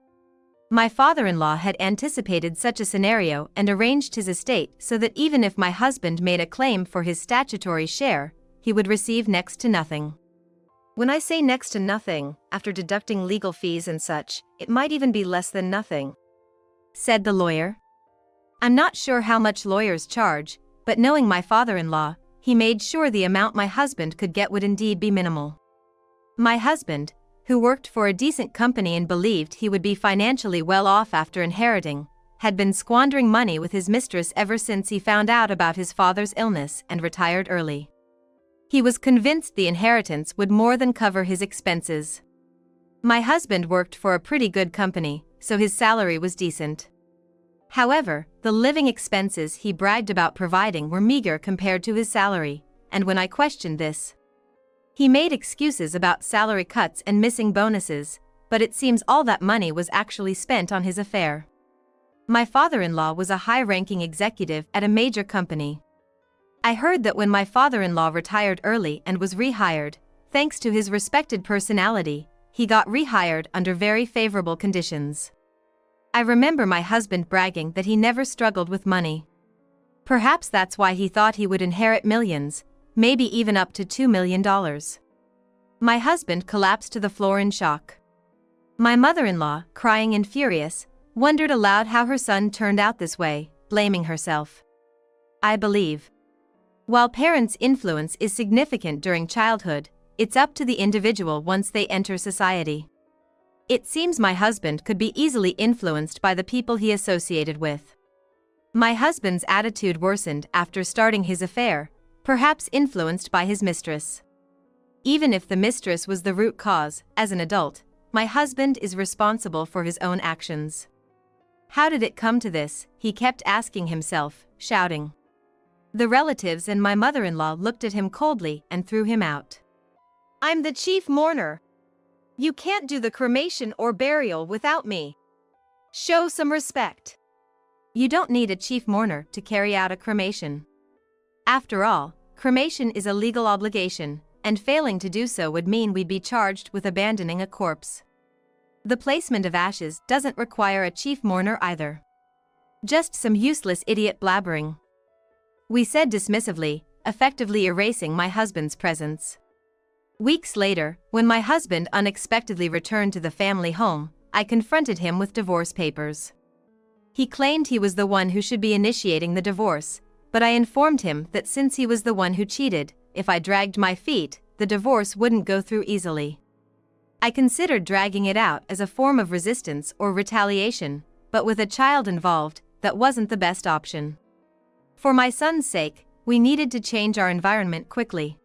S1: My father-in-law had anticipated such a scenario and arranged his estate so that even if my husband made a claim for his statutory share, he would receive next to nothing.
S2: When I say next to nothing, after deducting legal fees and such, it might even be less than nothing,
S1: said the lawyer. I'm not sure how much lawyers charge, but knowing my father-in-law, he made sure the amount my husband could get would indeed be minimal. My husband, who worked for a decent company and believed he would be financially well off after inheriting, had been squandering money with his mistress ever since he found out about his father's illness and retired early. He was convinced the inheritance would more than cover his expenses. My husband worked for a pretty good company, so his salary was decent. However, the living expenses he bragged about providing were meager compared to his salary, and when I questioned this, he made excuses about salary cuts and missing bonuses, but it seems all that money was actually spent on his affair. My father-in-law was a high-ranking executive at a major company. I heard that when my father-in-law retired early and was rehired, thanks to his respected personality, he got rehired under very favorable conditions. I remember my husband bragging that he never struggled with money. Perhaps that's why he thought he would inherit millions, maybe even up to $2 million. My husband collapsed to the floor in shock. My mother-in-law, crying and furious, wondered aloud how her son turned out this way, blaming herself. I believe, while parents' influence is significant during childhood, it's up to the individual once they enter society. It seems my husband could be easily influenced by the people he associated with. My husband's attitude worsened after starting his affair, perhaps influenced by his mistress. Even if the mistress was the root cause, as an adult, my husband is responsible for his own actions. How did it come to this? He kept asking himself, shouting. The relatives and my mother-in-law looked at him coldly and threw him out.
S2: I'm the chief mourner. You can't do the cremation or burial without me. Show some respect.
S1: You don't need a chief mourner to carry out a cremation. After all, cremation is a legal obligation, and failing to do so would mean we'd be charged with abandoning a corpse. The placement of ashes doesn't require a chief mourner either. Just some useless idiot blabbering. We said dismissively, effectively erasing my husband's presence. Weeks later, when my husband unexpectedly returned to the family home, I confronted him with divorce papers. He claimed he was the one who should be initiating the divorce, but I informed him that since he was the one who cheated, if I dragged my feet, the divorce wouldn't go through easily. I considered dragging it out as a form of resistance or retaliation, but with a child involved, that wasn't the best option. For my son's sake, we needed to change our environment quickly.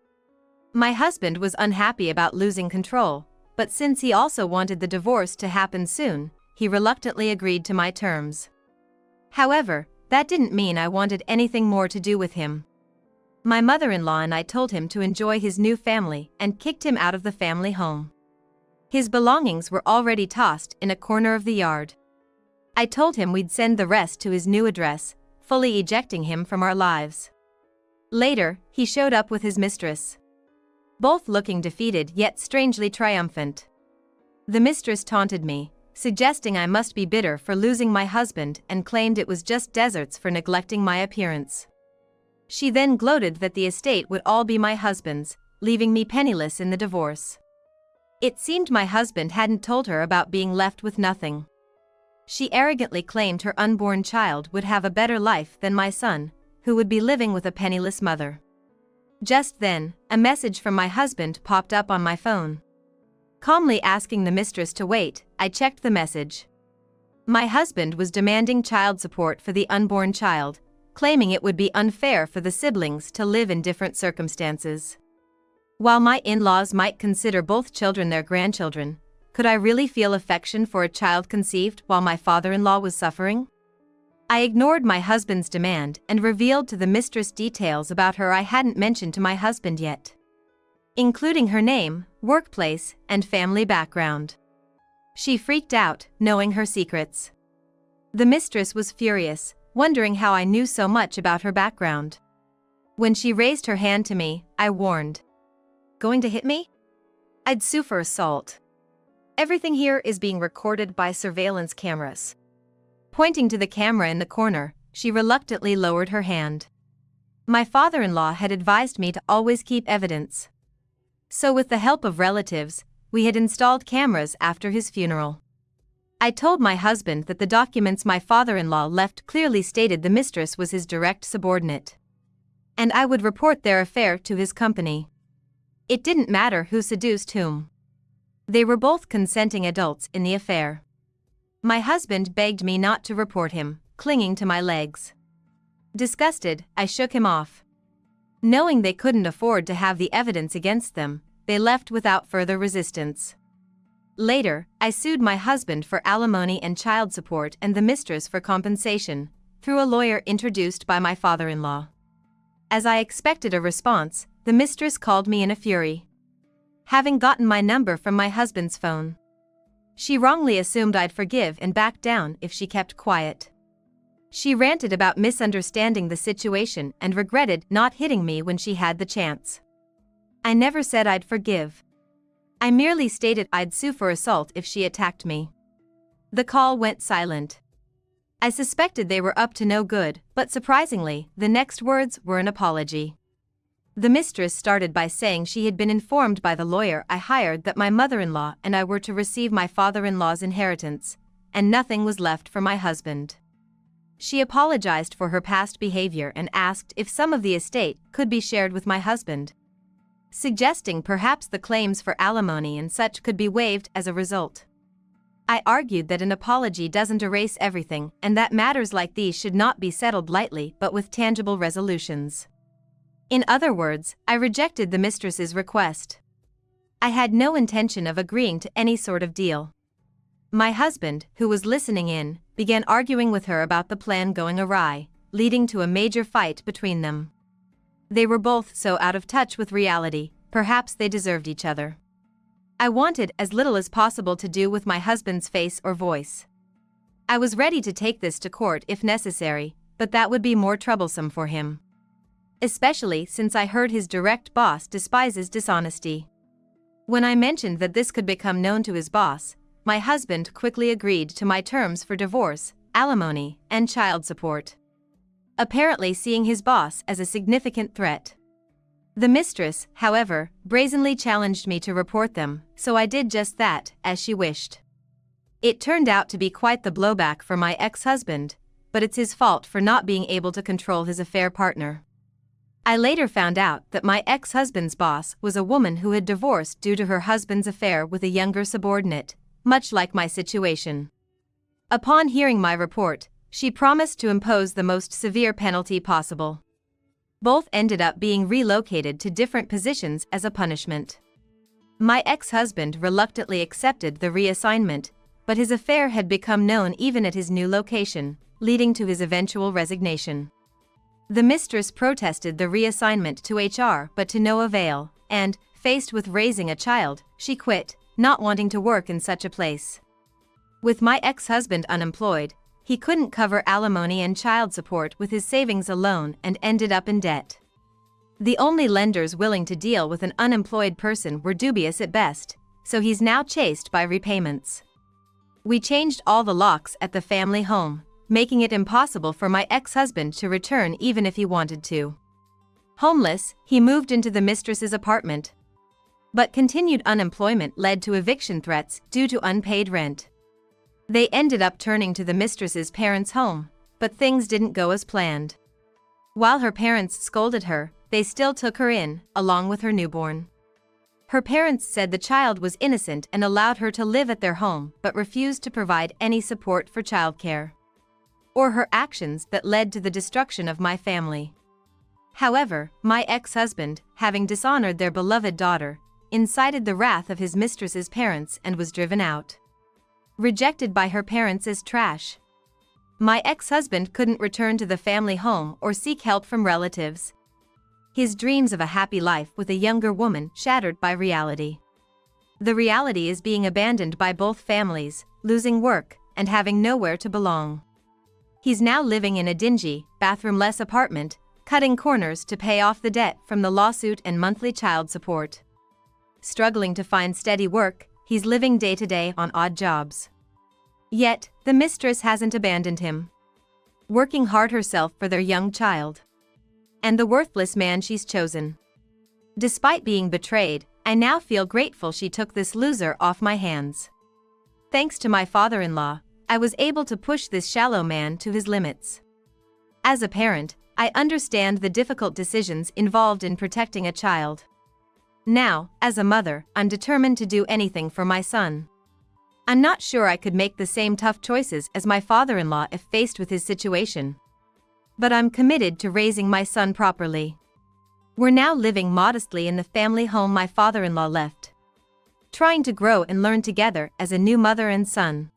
S1: My husband was unhappy about losing control, but since he also wanted the divorce to happen soon, he reluctantly agreed to my terms. However, that didn't mean I wanted anything more to do with him. My mother-in-law and I told him to enjoy his new family and kicked him out of the family home. His belongings were already tossed in a corner of the yard. I told him we'd send the rest to his new address, fully ejecting him from our lives. Later, he showed up with his mistress, both looking defeated yet strangely triumphant. The mistress taunted me, suggesting I must be bitter for losing my husband, and claimed it was just deserts for neglecting my appearance. She then gloated that the estate would all be my husband's, leaving me penniless in the divorce. It seemed my husband hadn't told her about being left with nothing. She arrogantly claimed her unborn child would have a better life than my son, who would be living with a penniless mother. Just then, a message from my husband popped up on my phone. Calmly asking the mistress to wait, I checked the message. My husband was demanding child support for the unborn child, claiming it would be unfair for the siblings to live in different circumstances. While my in-laws might consider both children their grandchildren, could I really feel affection for a child conceived while my father-in-law was suffering? I ignored my husband's demand and revealed to the mistress details about her I hadn't mentioned to my husband yet, including her name, workplace, and family background. She freaked out, knowing her secrets. The mistress was furious, wondering how I knew so much about her background. When she raised her hand to me, I warned. Going to hit me? I'd sue for assault. Everything here is being recorded by surveillance cameras. Pointing to the camera in the corner, she reluctantly lowered her hand. My father-in-law had advised me to always keep evidence. So with the help of relatives, we had installed cameras after his funeral. I told my husband that the documents my father-in-law left clearly stated the mistress was his direct subordinate, and I would report their affair to his company. It didn't matter who seduced whom. They were both consenting adults in the affair. My husband begged me not to report him, clinging to my legs. Disgusted, I shook him off. Knowing they couldn't afford to have the evidence against them, they left without further resistance. Later, I sued my husband for alimony and child support and the mistress for compensation, through a lawyer introduced by my father-in-law. As I expected a response, the mistress called me in a fury, having gotten my number from my husband's phone. She wrongly assumed I'd forgive and back down if she kept quiet. She ranted about misunderstanding the situation and regretted not hitting me when she had the chance. I never said I'd forgive. I merely stated I'd sue for assault if she attacked me. The call went silent. I suspected they were up to no good, but surprisingly, the next words were an apology. The mistress started by saying she had been informed by the lawyer I hired that my mother-in-law and I were to receive my father-in-law's inheritance, and nothing was left for my husband. She apologized for her past behavior and asked if some of the estate could be shared with my husband, suggesting perhaps the claims for alimony and such could be waived as a result. I argued that an apology doesn't erase everything and that matters like these should not be settled lightly but with tangible resolutions. In other words, I rejected the mistress's request. I had no intention of agreeing to any sort of deal. My husband, who was listening in, began arguing with her about the plan going awry, leading to a major fight between them. They were both so out of touch with reality, perhaps they deserved each other. I wanted as little as possible to do with my husband's face or voice. I was ready to take this to court if necessary, but that would be more troublesome for him, especially since I heard his direct boss despises dishonesty. When I mentioned that this could become known to his boss, my husband quickly agreed to my terms for divorce, alimony, and child support, apparently seeing his boss as a significant threat. The mistress, however, brazenly challenged me to report them, so I did just that, as she wished. It turned out to be quite the blowback for my ex-husband, but it's his fault for not being able to control his affair partner. I later found out that my ex-husband's boss was a woman who had divorced due to her husband's affair with a younger subordinate, much like my situation. Upon hearing my report, she promised to impose the most severe penalty possible. Both ended up being relocated to different positions as a punishment. My ex-husband reluctantly accepted the reassignment, but his affair had become known even at his new location, leading to his eventual resignation. The mistress protested the reassignment to HR but to no avail, and, faced with raising a child, she quit, not wanting to work in such a place. With my ex-husband unemployed, he couldn't cover alimony and child support with his savings alone and ended up in debt. The only lenders willing to deal with an unemployed person were dubious at best, so he's now chased by repayments. We changed all the locks at the family home, making it impossible for my ex-husband to return even if he wanted to. Homeless, he moved into the mistress's apartment. But continued unemployment led to eviction threats due to unpaid rent. They ended up turning to the mistress's parents' home, but things didn't go as planned. While her parents scolded her, they still took her in, along with her newborn. Her parents said the child was innocent and allowed her to live at their home but refused to provide any support for childcare or her actions that led to the destruction of my family. However, my ex-husband, having dishonored their beloved daughter, incited the wrath of his mistress's parents and was driven out. Rejected by her parents as trash. My ex-husband couldn't return to the family home or seek help from relatives. His dreams of a happy life with a younger woman shattered by reality. The reality is being abandoned by both families, losing work, and having nowhere to belong. He's now living in a dingy, bathroom-less apartment, cutting corners to pay off the debt from the lawsuit and monthly child support. Struggling to find steady work, he's living day-to-day on odd jobs. Yet, the mistress hasn't abandoned him. Working hard herself for their young child. And the worthless man she's chosen. Despite being betrayed, I now feel grateful she took this loser off my hands. Thanks to my father-in-law, I was able to push this shallow man to his limits. As a parent, I understand the difficult decisions involved in protecting a child. Now, as a mother, I'm determined to do anything for my son. I'm not sure I could make the same tough choices as my father-in-law if faced with his situation. But I'm committed to raising my son properly. We're now living modestly in the family home my father-in-law left. Trying to grow and learn together as a new mother and son.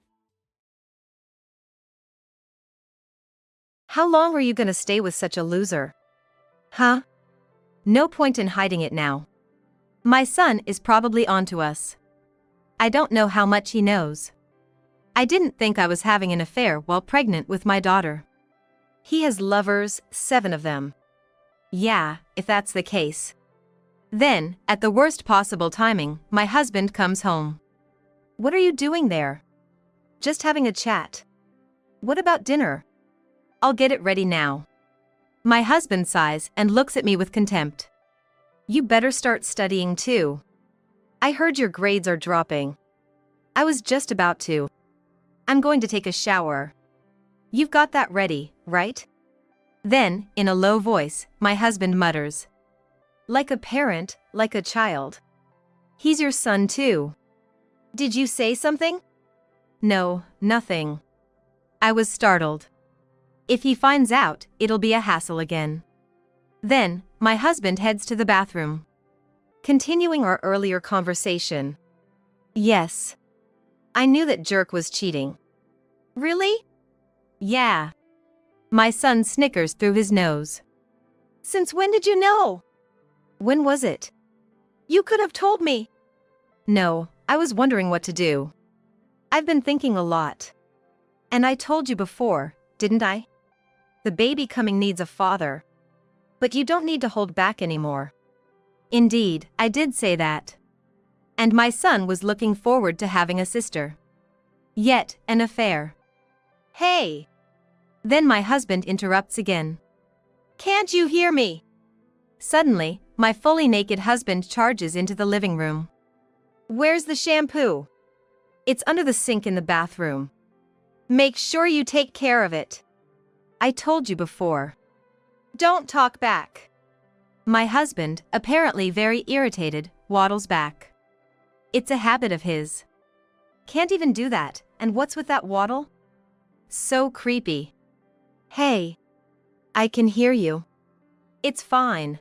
S1: How long were you gonna stay with such a loser? Huh? No point in hiding it now. My son is probably onto us. I don't know how much he knows. I didn't think I was having an affair while pregnant with my daughter. He has lovers, 7 of them. Yeah, if that's the case. Then, at the worst possible timing, my husband comes home. What are you doing there? Just having a chat. What about dinner? I'll get it ready now. My husband sighs and looks at me with contempt. You better start studying too. I heard your grades are dropping. I was just about to. I'm going to take a shower. You've got that ready, right? Then, in a low voice, my husband mutters. Like a parent, like a child. He's your son too. Did you say something? No, nothing. I was startled. If he finds out, it'll be a hassle again. Then, my husband heads to the bathroom. Continuing our earlier conversation. Yes. I knew that jerk was cheating. Really? Yeah. My son snickers through his nose. Since when did you know? When was it? You could have told me. No, I was wondering what to do. I've been thinking a lot. And I told you before, didn't I? The baby coming needs a father. But you don't need to hold back anymore. Indeed, I did say that. And my son was looking forward to having a sister. Yet, an affair. Hey! Then my husband interrupts again. Can't you hear me? Suddenly, my fully naked husband charges into the living room.
S2: Where's the shampoo?
S1: It's under the sink in the bathroom.
S2: Make sure you take care of it.
S1: I told you before.
S2: Don't talk back.
S1: My husband, apparently very irritated, waddles back. It's a habit of his. Can't even do that, and what's with that waddle? So creepy.
S2: Hey. I can hear you.
S1: It's fine.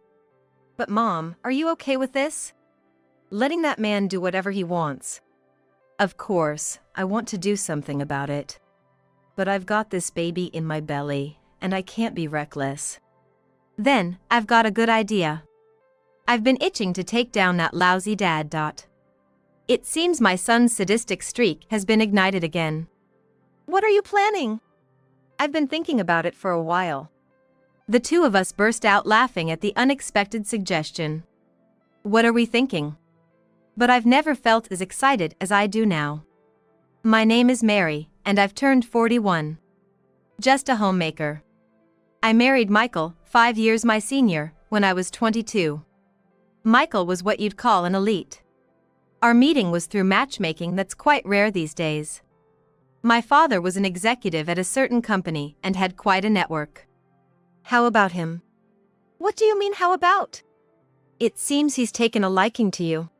S1: But Mom, are you okay with this? Letting that man do whatever he wants. Of course, I want to do something about it. But I've got this baby in my belly, and I can't be reckless. Then, I've got a good idea. I've been itching to take down that lousy dad. It seems my son's sadistic streak has been ignited again.
S2: What are you planning?
S1: I've been thinking about it for a while. The two of us burst out laughing at the unexpected suggestion. What are we thinking? But I've never felt as excited as I do now. My name is Mary, and I've turned 41. Just a homemaker. I married Michael, 5 years my senior, when I was 22. Michael was what you'd call an elite. Our meeting was through matchmaking that's quite rare these days. My father was an executive at a certain company and had quite a network.
S2: How about him?
S1: What do you mean, how about?
S2: It seems he's taken a liking to you.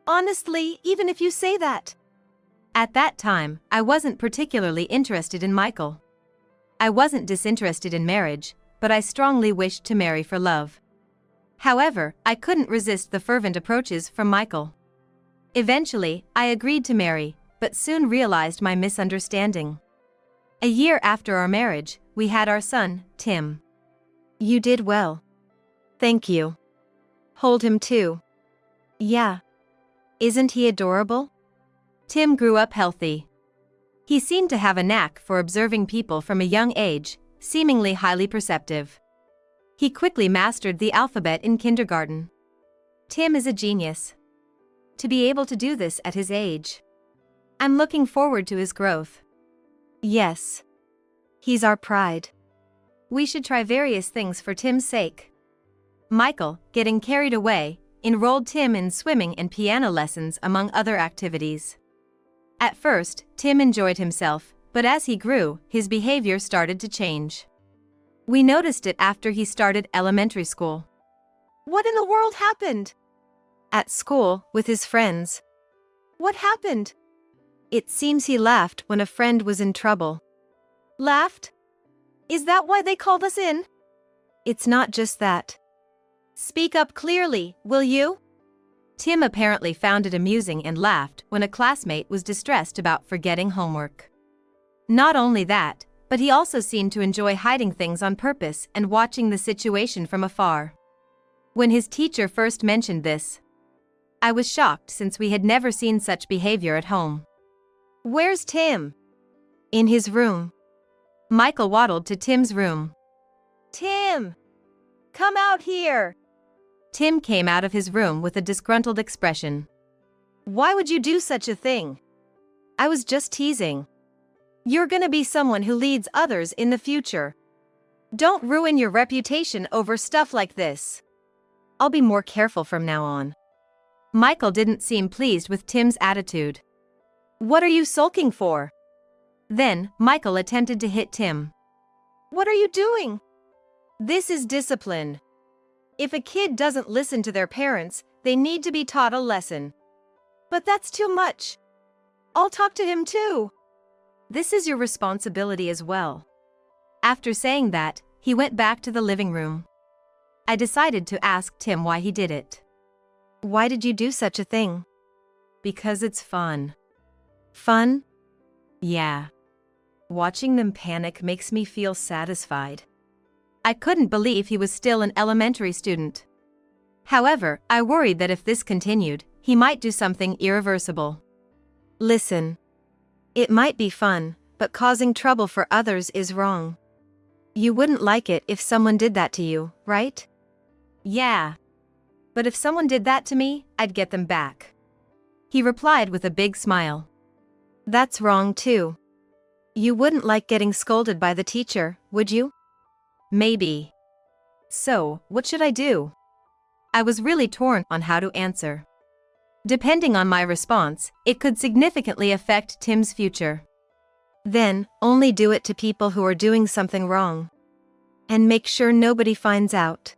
S1: Honestly, even if you say that. At that time, I wasn't particularly interested in Michael. I wasn't disinterested in marriage, but I strongly wished to marry for love. However, I couldn't resist the fervent approaches from Michael. Eventually, I agreed to marry, but soon realized my misunderstanding. A year after our marriage, we had our son, Tim.
S2: You did well.
S1: Thank you.
S2: Hold him too.
S1: Yeah.
S2: Isn't he adorable?
S1: Tim grew up healthy. He seemed to have a knack for observing people from a young age, seemingly highly perceptive. He quickly mastered the alphabet in kindergarten. Tim is a genius. To be able to do this at his age. I'm looking forward to his growth.
S2: Yes. He's our pride.
S1: We should try various things for Tim's sake. Michael, getting carried away, enrolled Tim in swimming and piano lessons among other activities. At first, Tim enjoyed himself, but as he grew, his behavior started to change. We noticed it after he started elementary school.
S2: What in the world happened?
S1: At school, with his friends.
S2: What happened?
S1: It seems he laughed when a friend was in trouble.
S2: Laughed? Is that why they called us in?
S1: It's not just that.
S2: Speak up clearly, will you?
S1: Tim apparently found it amusing and laughed when a classmate was distressed about forgetting homework. Not only that, but he also seemed to enjoy hiding things on purpose and watching the situation from afar. When his teacher first mentioned this, I was shocked since we had never seen such behavior at home.
S2: Where's Tim?
S1: In his room. Michael waddled to Tim's room.
S2: Tim! Come out here!
S1: Tim came out of his room with a disgruntled expression.
S2: Why would you do such a thing?
S1: I was just teasing.
S2: You're gonna be someone who leads others in the future. Don't ruin your reputation over stuff like this.
S1: I'll be more careful from now on. Michael didn't seem pleased with Tim's attitude.
S2: What are you sulking for?
S1: Then, Michael attempted to hit Tim.
S2: What are you doing? This is discipline. If a kid doesn't listen to their parents, they need to be taught a lesson. But that's too much. I'll talk to him too.
S1: This is your responsibility as well. After saying that, he went back to the living room. I decided to ask Tim why he did it.
S2: Why did you do such a thing?
S1: Because it's fun.
S2: Fun?
S1: Yeah. Watching them panic makes me feel satisfied. I couldn't believe he was still an elementary student. However, I worried that if this continued, he might do something irreversible.
S2: Listen. It might be fun, but causing trouble for others is wrong. You wouldn't like it if someone did that to you, right?
S1: Yeah. But if someone did that to me, I'd get them back. He replied with a big smile.
S2: That's wrong too. You wouldn't like getting scolded by the teacher, would you?
S1: Maybe. So, what should I do? I was really torn on how to answer. Depending on my response, it could significantly affect Tim's future.
S2: Then, only do it to people who are doing something wrong. And make sure nobody finds out.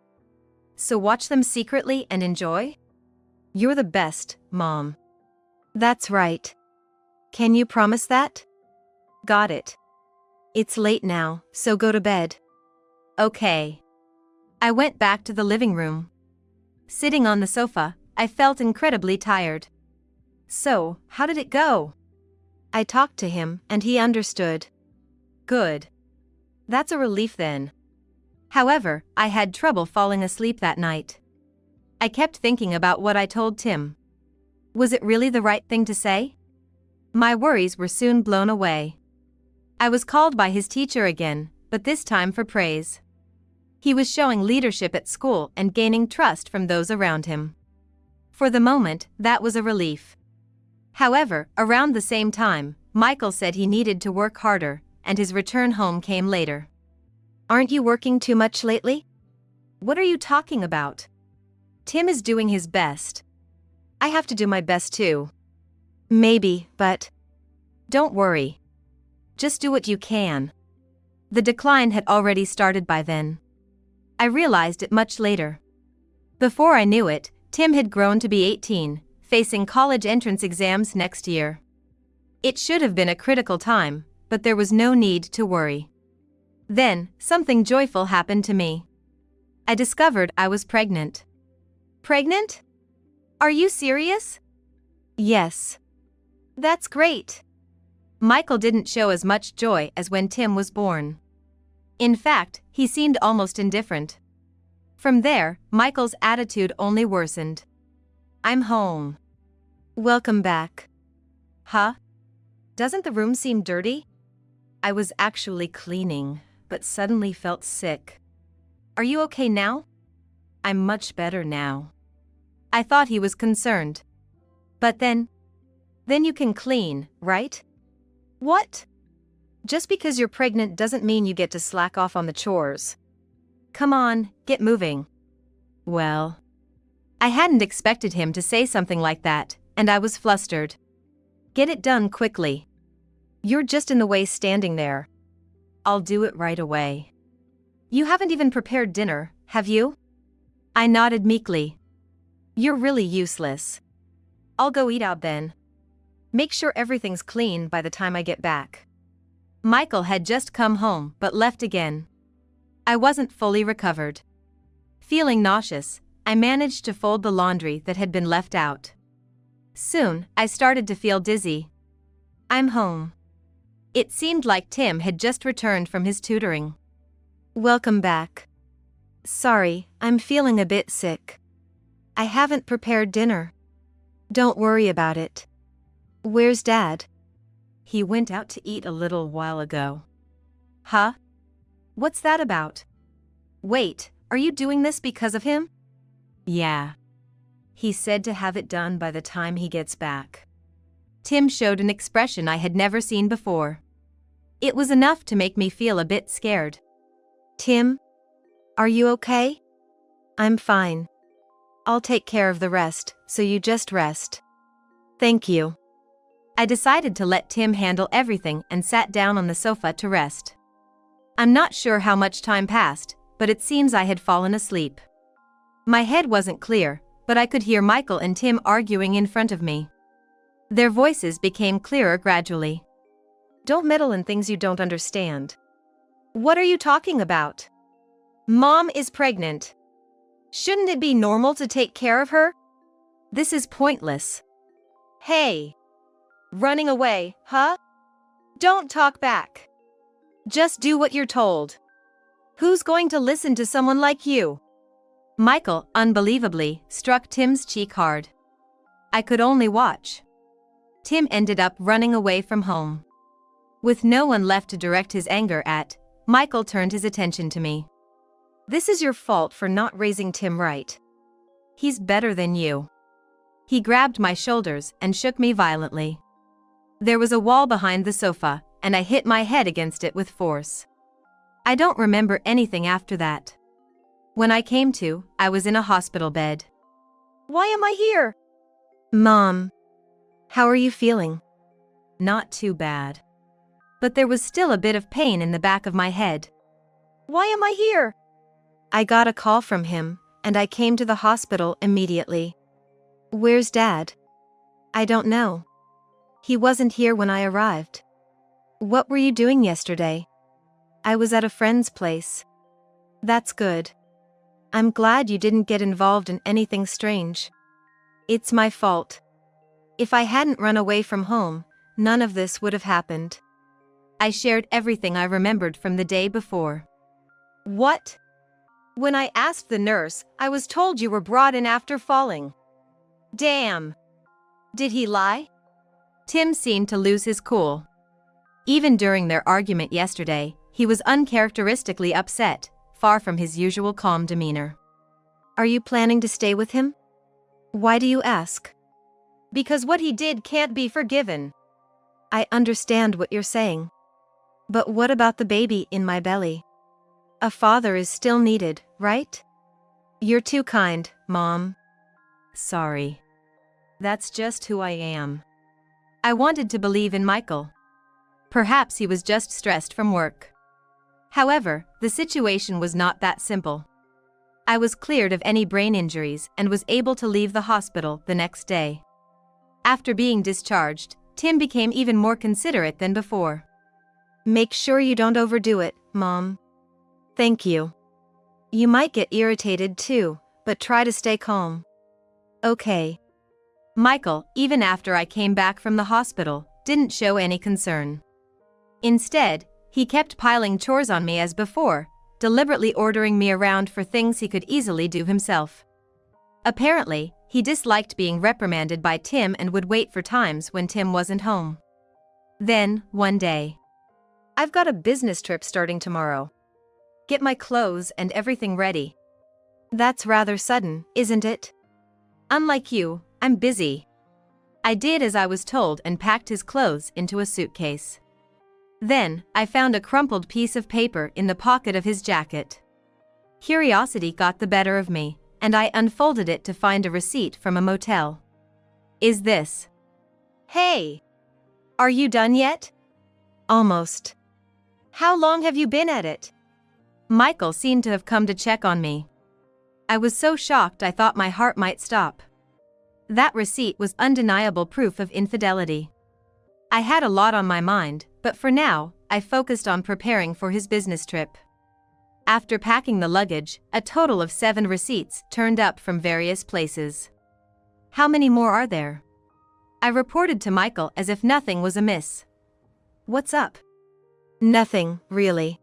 S1: So watch them secretly and enjoy?
S2: You're the best, Mom. That's right. Can you promise that?
S1: Got it.
S2: It's late now, so go to bed.
S1: Okay. I went back to the living room. Sitting on the sofa, I felt incredibly tired. So, how did it go?
S2: I talked to him, and he understood.
S1: Good. That's a relief then. However, I had trouble falling asleep that night. I kept thinking about what I told Tim. Was it really the right thing to say? My worries were soon blown away. I was called by his teacher again, but this time for praise. He was showing leadership at school and gaining trust from those around him. For the moment, that was a relief. However, around the same time, Michael said he needed to work harder, and his return home came later.
S2: Aren't you working too much lately?
S1: What are you talking about? Tim is doing his best. I have to do my best too.
S2: Maybe, but...
S1: Don't worry. Just do what you can. The decline had already started by then. I realized it much later. Before I knew it, Tim had grown to be 18, facing college entrance exams next year. It should have been a critical time, but there was no need to worry. Then, something joyful happened to me. I discovered I was pregnant. Pregnant? Are you serious?
S2: Yes.
S1: That's great. Michael didn't show as much joy as when Tim was born. In fact, he seemed almost indifferent. From there, Michael's attitude only worsened. I'm home.
S2: Welcome back.
S1: Huh? Doesn't the room seem dirty? I was actually cleaning, but suddenly felt sick. Are you okay now? I'm much better now. I thought he was concerned. But then you can clean, right? What? Just because you're pregnant doesn't mean you get to slack off on the chores. Come on, get moving. Well, I hadn't expected him to say something like that, and I was flustered. Get it done quickly. You're just in the way standing there. I'll do it right away. You haven't even prepared dinner, have you? I nodded meekly. You're really useless. I'll go eat out then. Make sure everything's clean by the time I get back. Michael had just come home but left again. I wasn't fully recovered. Feeling nauseous, I managed to fold the laundry that had been left out. Soon, I started to feel dizzy. I'm home. It seemed like Tim had just returned from his tutoring.
S2: Welcome back. Sorry, I'm feeling a bit sick. I haven't prepared dinner. Don't worry about it. Where's Dad?
S1: He went out to eat a little while ago. Huh? What's that about? Wait, are you doing this because of him? Yeah. He said to have it done by the time he gets back. Tim showed an expression I had never seen before. It was enough to make me feel a bit scared.
S2: Tim? Are you okay? I'm fine. I'll take care of the rest, so you just rest. Thank you.
S1: I decided to let Tim handle everything and sat down on the sofa to rest. I'm not sure how much time passed, but it seems I had fallen asleep. My head wasn't clear, but I could hear Michael and Tim arguing in front of me. Their voices became clearer gradually. Don't meddle in things you don't understand. What are you talking about? Mom is pregnant. Shouldn't it be normal to take care of her? This is pointless. Hey! Running away, huh? Don't talk back. Just do what you're told. Who's going to listen to someone like you? Michael, unbelievably, struck Tim's cheek hard. I could only watch. Tim ended up running away from home. With no one left to direct his anger at, Michael turned his attention to me. This is your fault for not raising Tim right. He's better than you. He grabbed my shoulders and shook me violently. There was a wall behind the sofa, and I hit my head against it with force. I don't remember anything after that. When I came to, I was in a hospital bed.
S2: Why am I here? Mom. How are you feeling?
S1: Not too bad. But there was still a bit of pain in the back of my head.
S2: Why am I here? I got a call from him, and I came to the hospital immediately. Where's Dad? I don't know. He wasn't here when I arrived. What were you doing yesterday? I was at a friend's place. That's good. I'm glad you didn't get involved in anything strange. It's my fault. If I hadn't run away from home, none of this would have happened.
S1: I shared everything I remembered from the day before.
S2: What? When I asked the nurse, I was told you were brought in after falling. Damn. Did he lie?
S1: Tim seemed to lose his cool. Even during their argument yesterday, he was uncharacteristically upset, far from his usual calm demeanor.
S2: Are you planning to stay with him? Why do you ask? Because what he did can't be forgiven. I understand what you're saying. But what about the baby in my belly? A father is still needed, right? You're too kind, Mom.
S1: Sorry. That's just who I am. I wanted to believe in Michael. Perhaps he was just stressed from work. However, the situation was not that simple. I was cleared of any brain injuries and was able to leave the hospital the next day. After being discharged, Tim became even more considerate than before.
S2: Make sure you don't overdo it, Mom. Thank you. You might get irritated too, but try to stay calm. Okay.
S1: Michael, even after I came back from the hospital, didn't show any concern. Instead, he kept piling chores on me as before, deliberately ordering me around for things he could easily do himself. Apparently, he disliked being reprimanded by Tim and would wait for times when Tim wasn't home. Then, one day,
S2: I've got a business trip starting tomorrow. Get my clothes and everything ready. That's rather sudden, isn't it?
S1: Unlike you, I'm busy. I did as I was told and packed his clothes into a suitcase. Then, I found a crumpled piece of paper in the pocket of his jacket. Curiosity got the better of me, and I unfolded it to find a receipt from a motel. Is this?
S2: Hey! Are you done yet? Almost. How long have you been at it?
S1: Michael seemed to have come to check on me. I was so shocked I thought my heart might stop. That receipt was undeniable proof of infidelity. I had a lot on my mind, but for now, I focused on preparing for his business trip. After packing the luggage, a total of 7 receipts turned up from various places. How many more are there? I reported to Michael as if nothing was amiss. What's up?
S2: Nothing, really.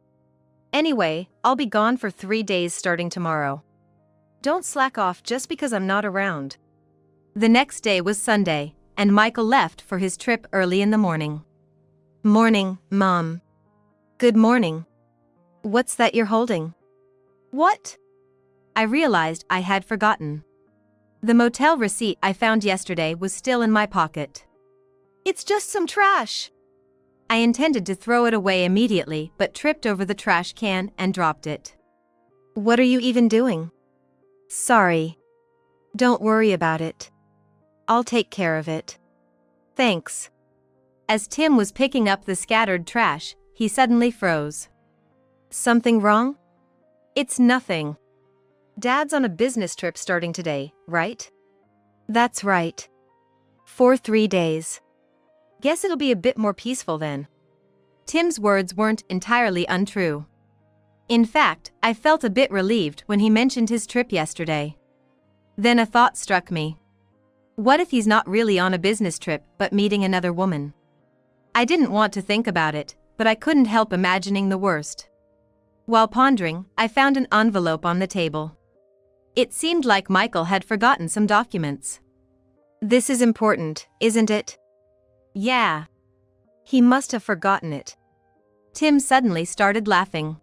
S2: Anyway, I'll be gone for 3 days starting tomorrow. Don't slack off just because I'm not around.
S1: The next day was Sunday, and Michael left for his trip early in the morning.
S2: Morning, Mom. Good morning. What's that you're holding? What?
S1: I realized I had forgotten. The motel receipt I found yesterday was still in my pocket.
S2: It's just some trash.
S1: I intended to throw it away immediately but tripped over the trash can and dropped it.
S2: What are you even doing? Sorry. Don't worry about it. I'll take care of it. Thanks.
S1: As Tim was picking up the scattered trash, he suddenly froze.
S2: Something wrong?
S1: It's nothing.
S2: Dad's on a business trip starting today, right? That's right. For 3 days. Guess it'll be a bit more peaceful then.
S1: Tim's words weren't entirely untrue. In fact, I felt a bit relieved when he mentioned his trip yesterday. Then a thought struck me. What if he's not really on a business trip but meeting another woman? I didn't want to think about it, but I couldn't help imagining the worst. While pondering, I found an envelope on the table. It seemed like Michael had forgotten some documents.
S2: This is important, isn't it?
S1: Yeah.
S2: He must have forgotten it.
S1: Tim suddenly started laughing.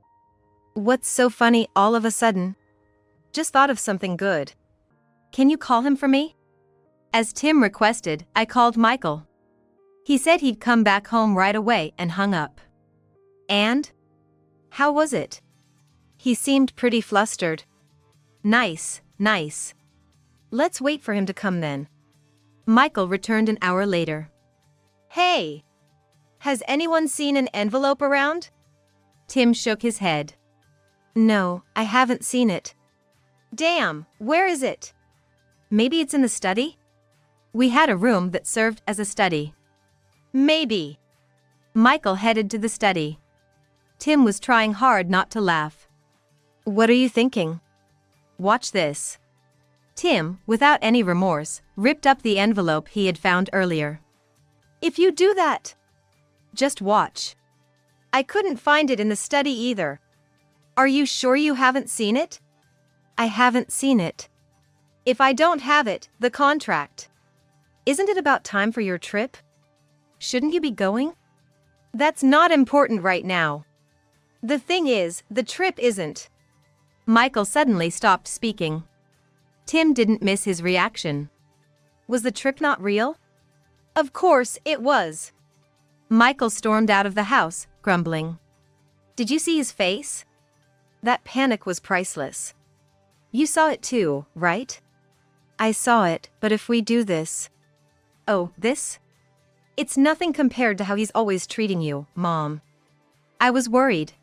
S2: What's so funny all of a sudden? Just thought of something good.
S1: Can you call him for me? As Tim requested, I called Michael. He said he'd come back home right away and hung up.
S2: And? How was it? He seemed pretty flustered. Nice, nice. Let's wait for him to come then. Michael returned an hour later. Hey! Has anyone seen an envelope around? Tim shook his head. No, I haven't seen it. Damn, where is it? Maybe it's in the study? We had a room that served as a study. Maybe. Michael headed to the study. Tim was trying hard not to laugh. What are you thinking? Watch this. Tim, without any remorse, ripped up the envelope he had found earlier. If you do that, just watch. I couldn't find it in the study either. Are you sure you haven't seen it? I haven't seen it. If I don't have it, the contract. Isn't it about time for your trip? Shouldn't you be going? That's not important right now. The thing is, the trip isn't. Michael suddenly stopped speaking. Tim didn't miss his reaction. Was the trip not real? Of course it was. Michael stormed out of the house, grumbling. Did you see his face? That panic was priceless. You saw it too, right? I saw it, but if we do this... Oh, this? It's nothing compared to how he's always treating you, Mom. I was worried.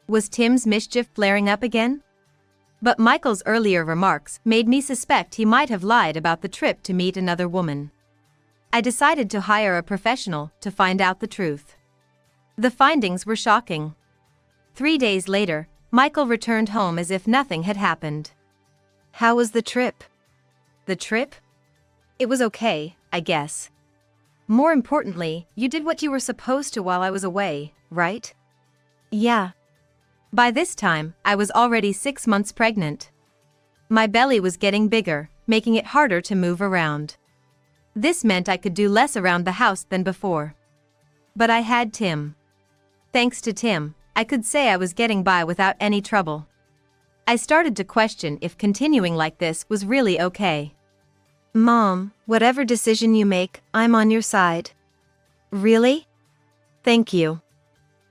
S2: Was Tim's mischief flaring up again? But Michael's earlier remarks made me suspect he might have lied about the trip to meet another woman. I decided to hire a professional to find out the truth. The findings were shocking. 3 days later, Michael returned home as if nothing had happened. How was the trip? The trip? It was okay, I guess. More importantly, you did what you were supposed to while I was away, right? Yeah. By this time, I was already 6 months pregnant. My belly was getting bigger, making it harder to move around. This meant I could do less around the house than before. But I had Tim. Thanks to Tim, I could say I was getting by without any trouble. I started to question if continuing like this was really okay. Mom, whatever decision you make, I'm on your side. Really? Thank you.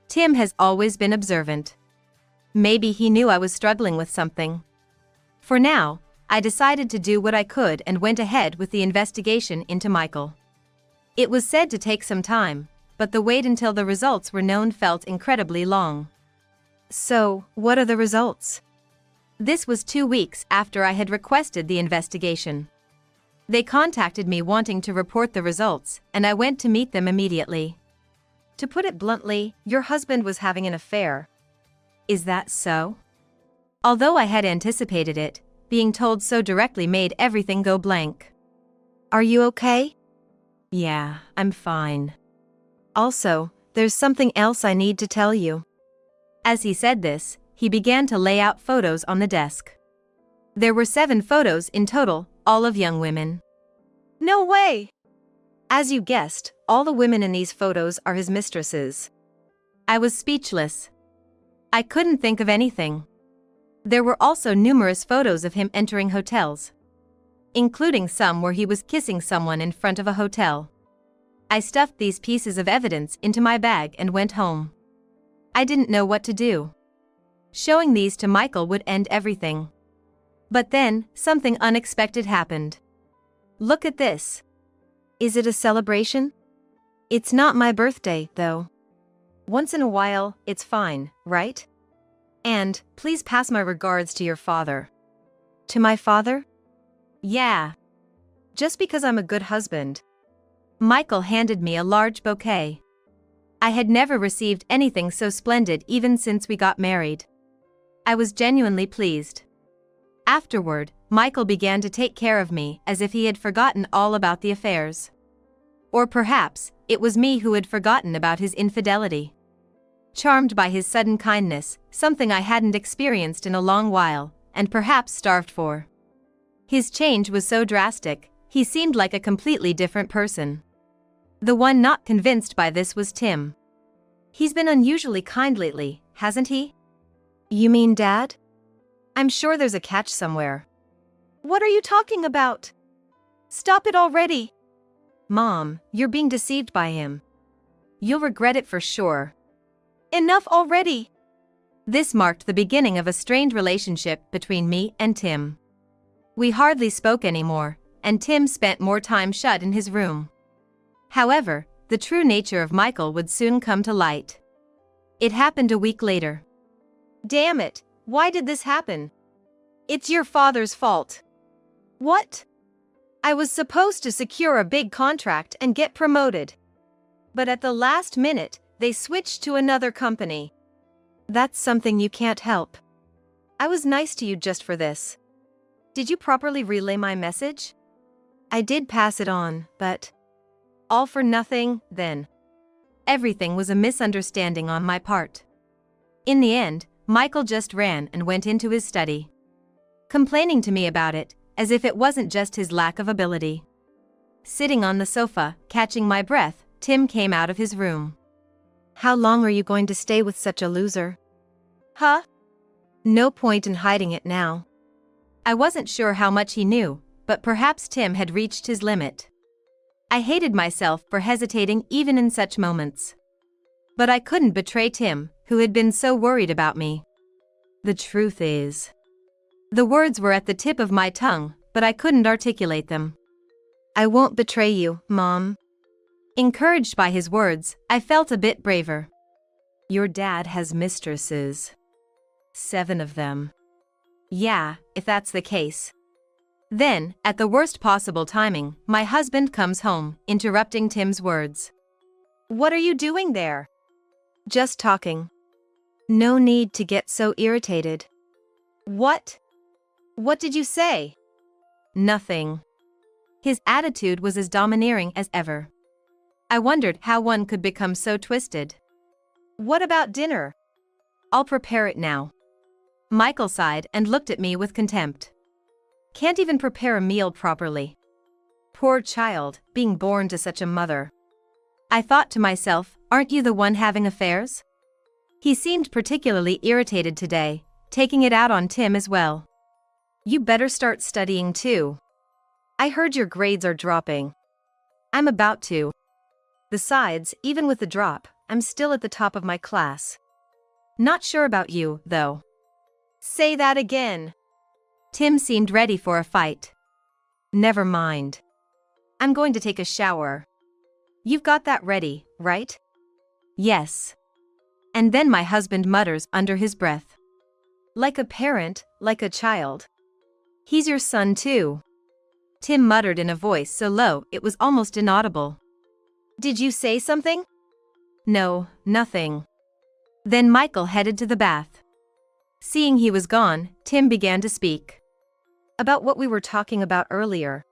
S2: Tim has always been observant. Maybe he knew I was struggling with something. For now, I decided to do what I could and went ahead with the investigation into Michael. It was said to take some time, but the wait until the results were known felt incredibly long. So, what are the results? This was 2 weeks after I had requested the investigation. They contacted me wanting to report the results, and I went to meet them immediately. To put it bluntly, your husband was having an affair. Is that so? Although I had anticipated it, being told so directly made everything go blank. Are you okay? Yeah, I'm fine. Also, there's something else I need to tell you. As he said this, he began to lay out photos on the desk. There were 7 photos in total, all of young women. No way! As you guessed, all the women in these photos are his mistresses. I was speechless. I couldn't think of anything. There were also numerous photos of him entering hotels, including some where he was kissing someone in front of a hotel. I stuffed these pieces of evidence into my bag and went home. I didn't know what to do. Showing these to Michael would end everything. But then, something unexpected happened. Look at this. Is it a celebration? It's not my birthday, though. Once in a while, it's fine, right? And, please pass my regards to your father. To my father? Yeah. Just because I'm a good husband. Michael handed me a large bouquet. I had never received anything so splendid even since we got married. I was genuinely pleased. Afterward, Michael began to take care of me as if he had forgotten all about the affairs. Or perhaps, it was me who had forgotten about his infidelity. Charmed by his sudden kindness, something I hadn't experienced in a long while, and perhaps starved for. His change was so drastic, he seemed like a completely different person. The one not convinced by this was Tim. He's been unusually kind lately, hasn't he? You mean Dad? I'm sure there's a catch somewhere. What are you talking about? Stop it already! Mom, you're being deceived by him. You'll regret it for sure. Enough already!
S1: This marked the beginning of a strained relationship between me and Tim. We hardly spoke anymore, and Tim spent more time shut in his room. However, the true nature of Michael would soon come to light. It happened a week later.
S2: Damn it, why did this happen? It's your father's fault. What? I was supposed to secure a big contract and get promoted. But at the last minute, they switched to another company.
S1: That's something you can't help. I was nice to you just for this. Did you properly relay my message? I did pass it on, but all for nothing, then. Everything was a misunderstanding on my part. In the end, Michael just ran and went into his study, complaining to me about it, as if it wasn't just his lack of ability. Sitting on the sofa, catching my breath, Tim came out of his room. How long are you going to stay with such a loser?
S2: Huh?
S1: No point in hiding it now. I wasn't sure how much he knew, but perhaps Tim had reached his limit. I hated myself for hesitating even in such moments. But I couldn't betray Tim, who had been so worried about me. The truth is, the words were at the tip of my tongue, but I couldn't articulate them. I won't betray you, Mom. Encouraged by his words, I felt a bit braver. Your dad has mistresses. 7 of them. Yeah, if that's the case. Then, at the worst possible timing, my husband comes home, interrupting Tim's words.
S2: What are you doing there?
S1: Just talking. No need to get so irritated.
S2: What? What did you say?
S1: Nothing. His attitude was as domineering as ever. I wondered how one could become so twisted.
S2: What about dinner?
S1: I'll prepare it now. Michael sighed and looked at me with contempt. Can't even prepare a meal properly. Poor child, being born to such a mother. I thought to myself, aren't you the one having affairs? He seemed particularly irritated today, taking it out on Tim as well. You better start studying too. I heard your grades are dropping. I'm about to. Besides, even with the drop, I'm still at the top of my class. Not sure about you, though.
S2: Say that again.
S1: Tim seemed ready for a fight. Never mind. I'm going to take a shower. You've got that ready, right? Yes. And then my husband mutters under his breath. Like a parent, like a child. He's your son too. Tim muttered in a voice so low it was almost inaudible.
S2: Did you say something?
S1: No, nothing. Then Michael headed to the bath. Seeing he was gone, Tim began to speak. About what we were talking about earlier.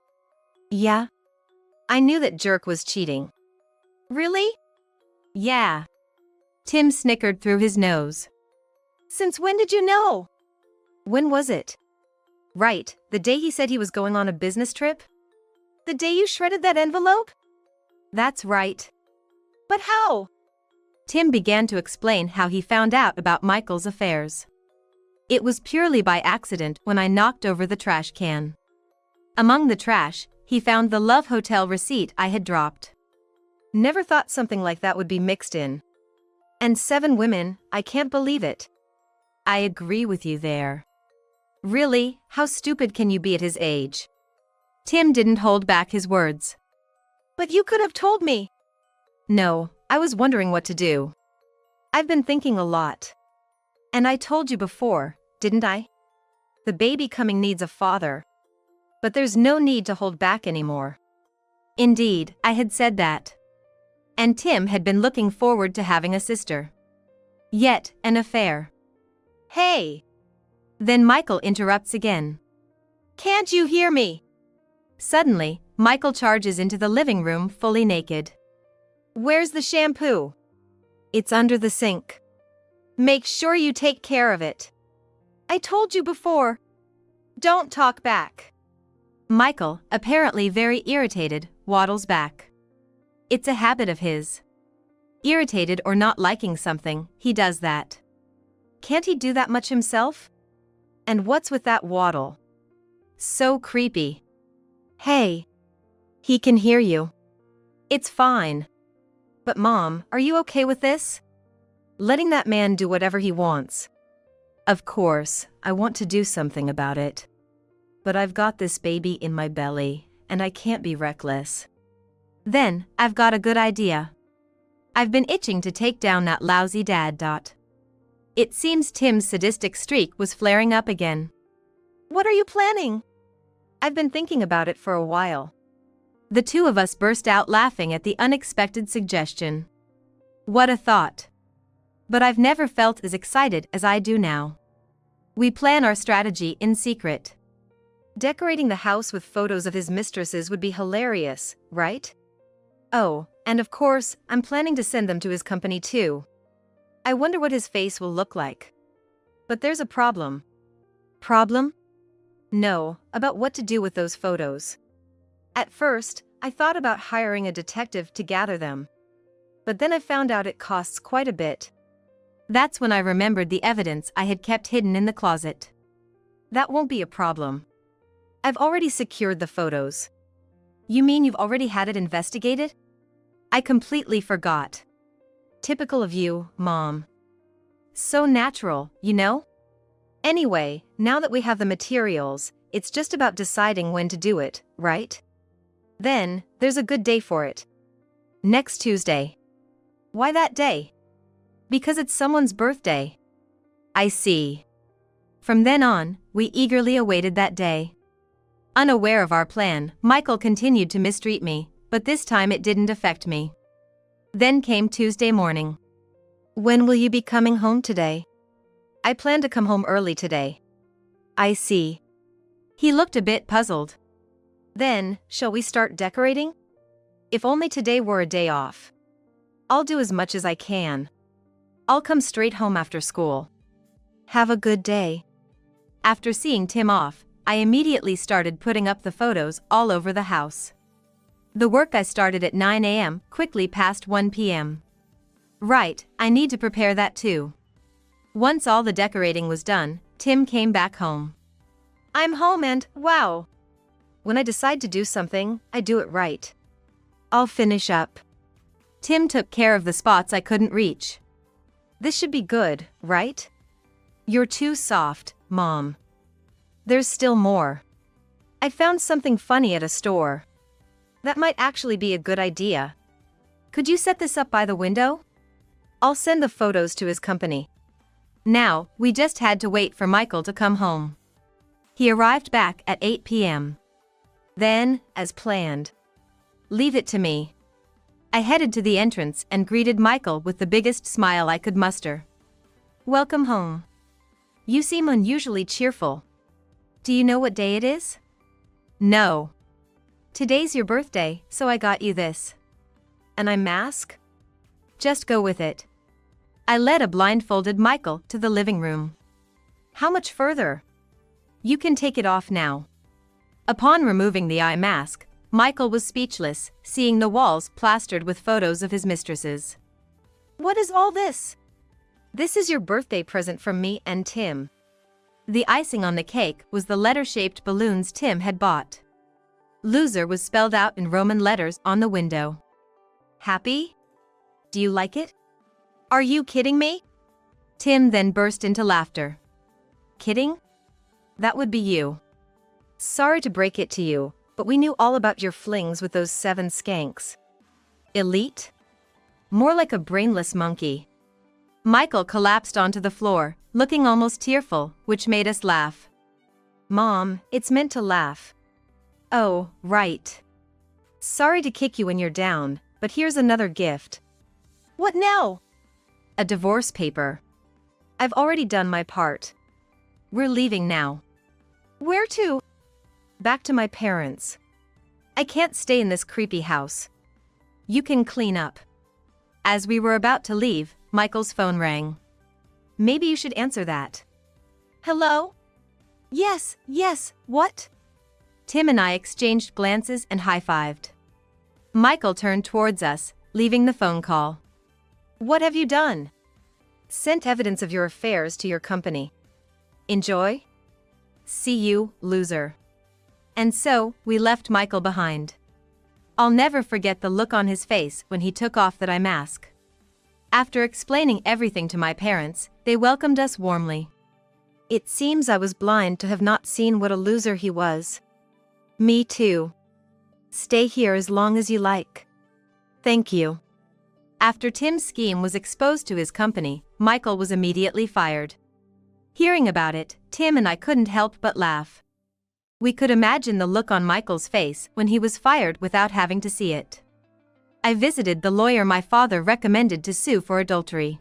S1: Yeah? I knew that jerk was cheating.
S2: Really?
S1: Yeah. Tim snickered through his nose.
S2: Since when did you know?
S1: When was it? Right, the day he said he was going on a business trip?
S2: The day you shredded that envelope?
S1: That's right.
S2: But how?
S1: Tim began to explain how he found out about Michael's affairs. It was purely by accident when I knocked over the trash can. Among the trash, he found the Love Hotel receipt I had dropped. Never thought something like that would be mixed in. And 7 women, I can't believe it. I agree with you there. Really, how stupid can you be at his age? Tim didn't hold back his words.
S2: But you could have told me.
S1: No, I was wondering what to do. I've been thinking a lot. And I told you before, didn't I? The baby coming needs a father. But there's no need to hold back anymore. Indeed, I had said that. And Tim had been looking forward to having a sister. Yet, an affair.
S2: Hey!
S1: Then Michael interrupts again.
S2: Can't you hear me?
S1: Suddenly, Michael charges into the living room fully naked.
S2: Where's the shampoo?
S1: It's under the sink.
S2: Make sure you take care of it. I told you before. Don't talk back.
S1: Michael, apparently very irritated, waddles back. It's a habit of his. Irritated or not liking something, he does that. Can't he do that much himself? And what's with that waddle? So creepy. Hey. He can hear you. It's fine. But Mom, are you okay with this? Letting that man do whatever he wants.
S2: Of course, I want to do something about it. But I've got this baby in my belly, and I can't be reckless.
S1: Then, I've got a good idea. I've been itching to take down that lousy dad. It seems Tim's sadistic streak was flaring up again.
S2: What are you planning? I've been thinking about it for a while.
S1: The two of us burst out laughing at the unexpected suggestion. What a thought. But I've never felt as excited as I do now. We plan our strategy in secret.
S2: Decorating the house with photos of his mistresses would be hilarious, right? Oh, and of course, I'm planning to send them to his company too. I wonder what his face will look like. But there's a problem.
S1: Problem?
S2: No, about what to do with those photos. At first, I thought about hiring a detective to gather them. But then I found out it costs quite a bit.
S1: That's when I remembered the evidence I had kept hidden in the closet.
S2: That won't be a problem. I've already secured the photos.
S1: You mean you've already had it investigated? I completely forgot.
S2: Typical of you, Mom.
S1: So natural, you know?
S2: Anyway, now that we have the materials, it's just about deciding when to do it, right? Then, there's a good day for it.
S1: Next Tuesday.
S2: Why that day?
S1: Because it's someone's birthday. I see. From then on, we eagerly awaited that day. Unaware of our plan, Michael continued to mistreat me, but this time it didn't affect me. Then came Tuesday morning.
S2: When will you be coming home today?
S1: I plan to come home early today.
S2: I see.
S1: He looked a bit puzzled.
S2: Then, shall we start decorating? If only today were a day off. I'll do as much as I can. I'll come straight home after school. Have a good day.
S1: After seeing Tim off, I immediately started putting up the photos all over the house. The work I started at 9 a.m. quickly passed 1 p.m. Right, I need to prepare that too. Once all the decorating was done, Tim came back home.
S2: I'm home and, wow! When I decide to do something, I do it right. I'll finish up.
S1: Tim took care of the spots I couldn't reach.
S2: This should be good, right? You're too soft, Mom. There's still more. I found something funny at a store. That might actually be a good idea.
S1: Could you set this up by the window?
S2: I'll send the photos to his company.
S1: Now, we just had to wait for Michael to come home. He arrived back at 8 p.m.
S2: Then, as planned.
S1: Leave it to me. I headed to the entrance and greeted Michael with the biggest smile I could muster.
S2: Welcome home. You seem unusually cheerful. Do you know what day it is?
S1: No.
S2: Today's your birthday, so I got you this. And I mask?
S1: Just go with it. I led a blindfolded Michael to the living room.
S2: How much further?
S1: You can take it off now. Upon removing the eye mask, Michael was speechless, seeing the walls plastered with photos of his mistresses.
S2: What is all this? This is your birthday present from me and Tim.
S1: The icing on the cake was the letter-shaped balloons Tim had bought. Loser was spelled out in Roman letters on the window.
S2: Happy? Do you like it? Are you kidding me?
S1: Tim then burst into laughter.
S2: Kidding? That would be you. Sorry to break it to you, but we knew all about your flings with those 7 skanks. Elite? More like a brainless monkey.
S1: Michael collapsed onto the floor, looking almost tearful, which made us laugh.
S2: Mom, it's meant to laugh. Oh, right. Sorry to kick you when you're down, but here's another gift. What now? A divorce paper. I've already done my part. We're leaving now. Where to? Back to my parents. I can't stay in this creepy house. You can clean up.
S1: As we were about to leave, Michael's phone rang.
S2: Maybe you should answer that. Hello? Yes, what?
S1: Tim and I exchanged glances and high-fived. Michael turned towards us, leaving the phone call.
S2: What have you done? Sent evidence of your affairs to your company. Enjoy? See you, loser.
S1: And so, we left Michael behind. I'll never forget the look on his face when he took off that eye mask. After explaining everything to my parents, they welcomed us warmly.
S2: It seems I was blind to have not seen what a loser he was. Me too. Stay here as long as you like. Thank you.
S1: After Tim's scheme was exposed to his company, Michael was immediately fired. Hearing about it, Tim and I couldn't help but laugh. We could imagine the look on Michael's face when he was fired without having to see it. I visited the lawyer my father recommended to sue for adultery.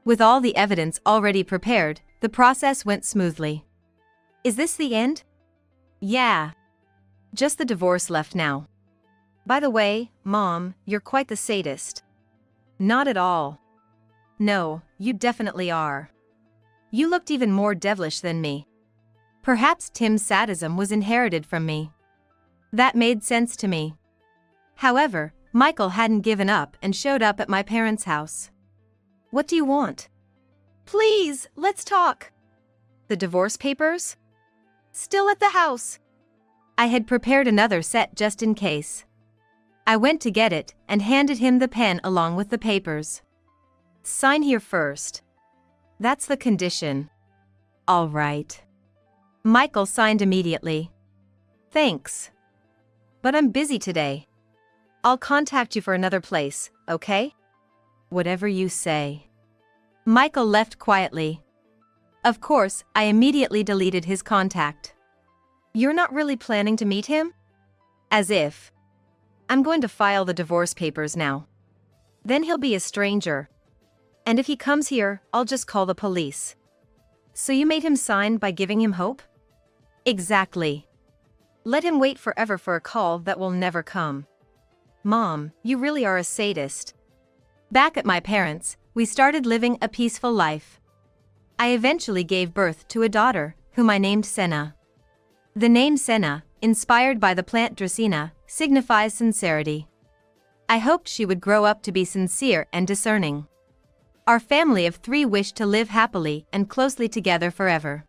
S1: With all the evidence already prepared, the process went smoothly.
S2: Is this the end?
S1: Yeah. Just the divorce left now.
S2: By the way, Mom, you're quite the sadist.
S1: Not at all. No, you definitely are. You looked even more devilish than me. Perhaps Tim's sadism was inherited from me. That made sense to me. However, Michael hadn't given up and showed up at my parents' house.
S2: What do you want?
S1: Please, let's talk.
S2: The divorce papers?
S1: Still at the house. I had prepared another set just in case. I went to get it and handed him the pen along with the papers.
S2: Sign here first.
S1: That's the condition. All right. Michael signed immediately.
S2: Thanks.
S1: But I'm busy today.
S2: I'll contact you for another place, okay?
S1: Whatever you say. Michael left quietly. Of course, I immediately deleted his contact.
S2: You're not really planning to meet him?
S1: As if.
S2: I'm going to file the divorce papers now. Then he'll be a stranger. And if he comes here, I'll just call the police. So you made him sign by giving him hope?
S1: Exactly.
S2: Let him wait forever for a call that will never come. Mom, you really are a sadist.
S1: Back at my parents', we started living a peaceful life. I eventually gave birth to a daughter, whom I named Senna. The name Senna, inspired by the plant Dracaena, signifies sincerity. I hoped she would grow up to be sincere and discerning. Our family of 3 wished to live happily and closely together forever.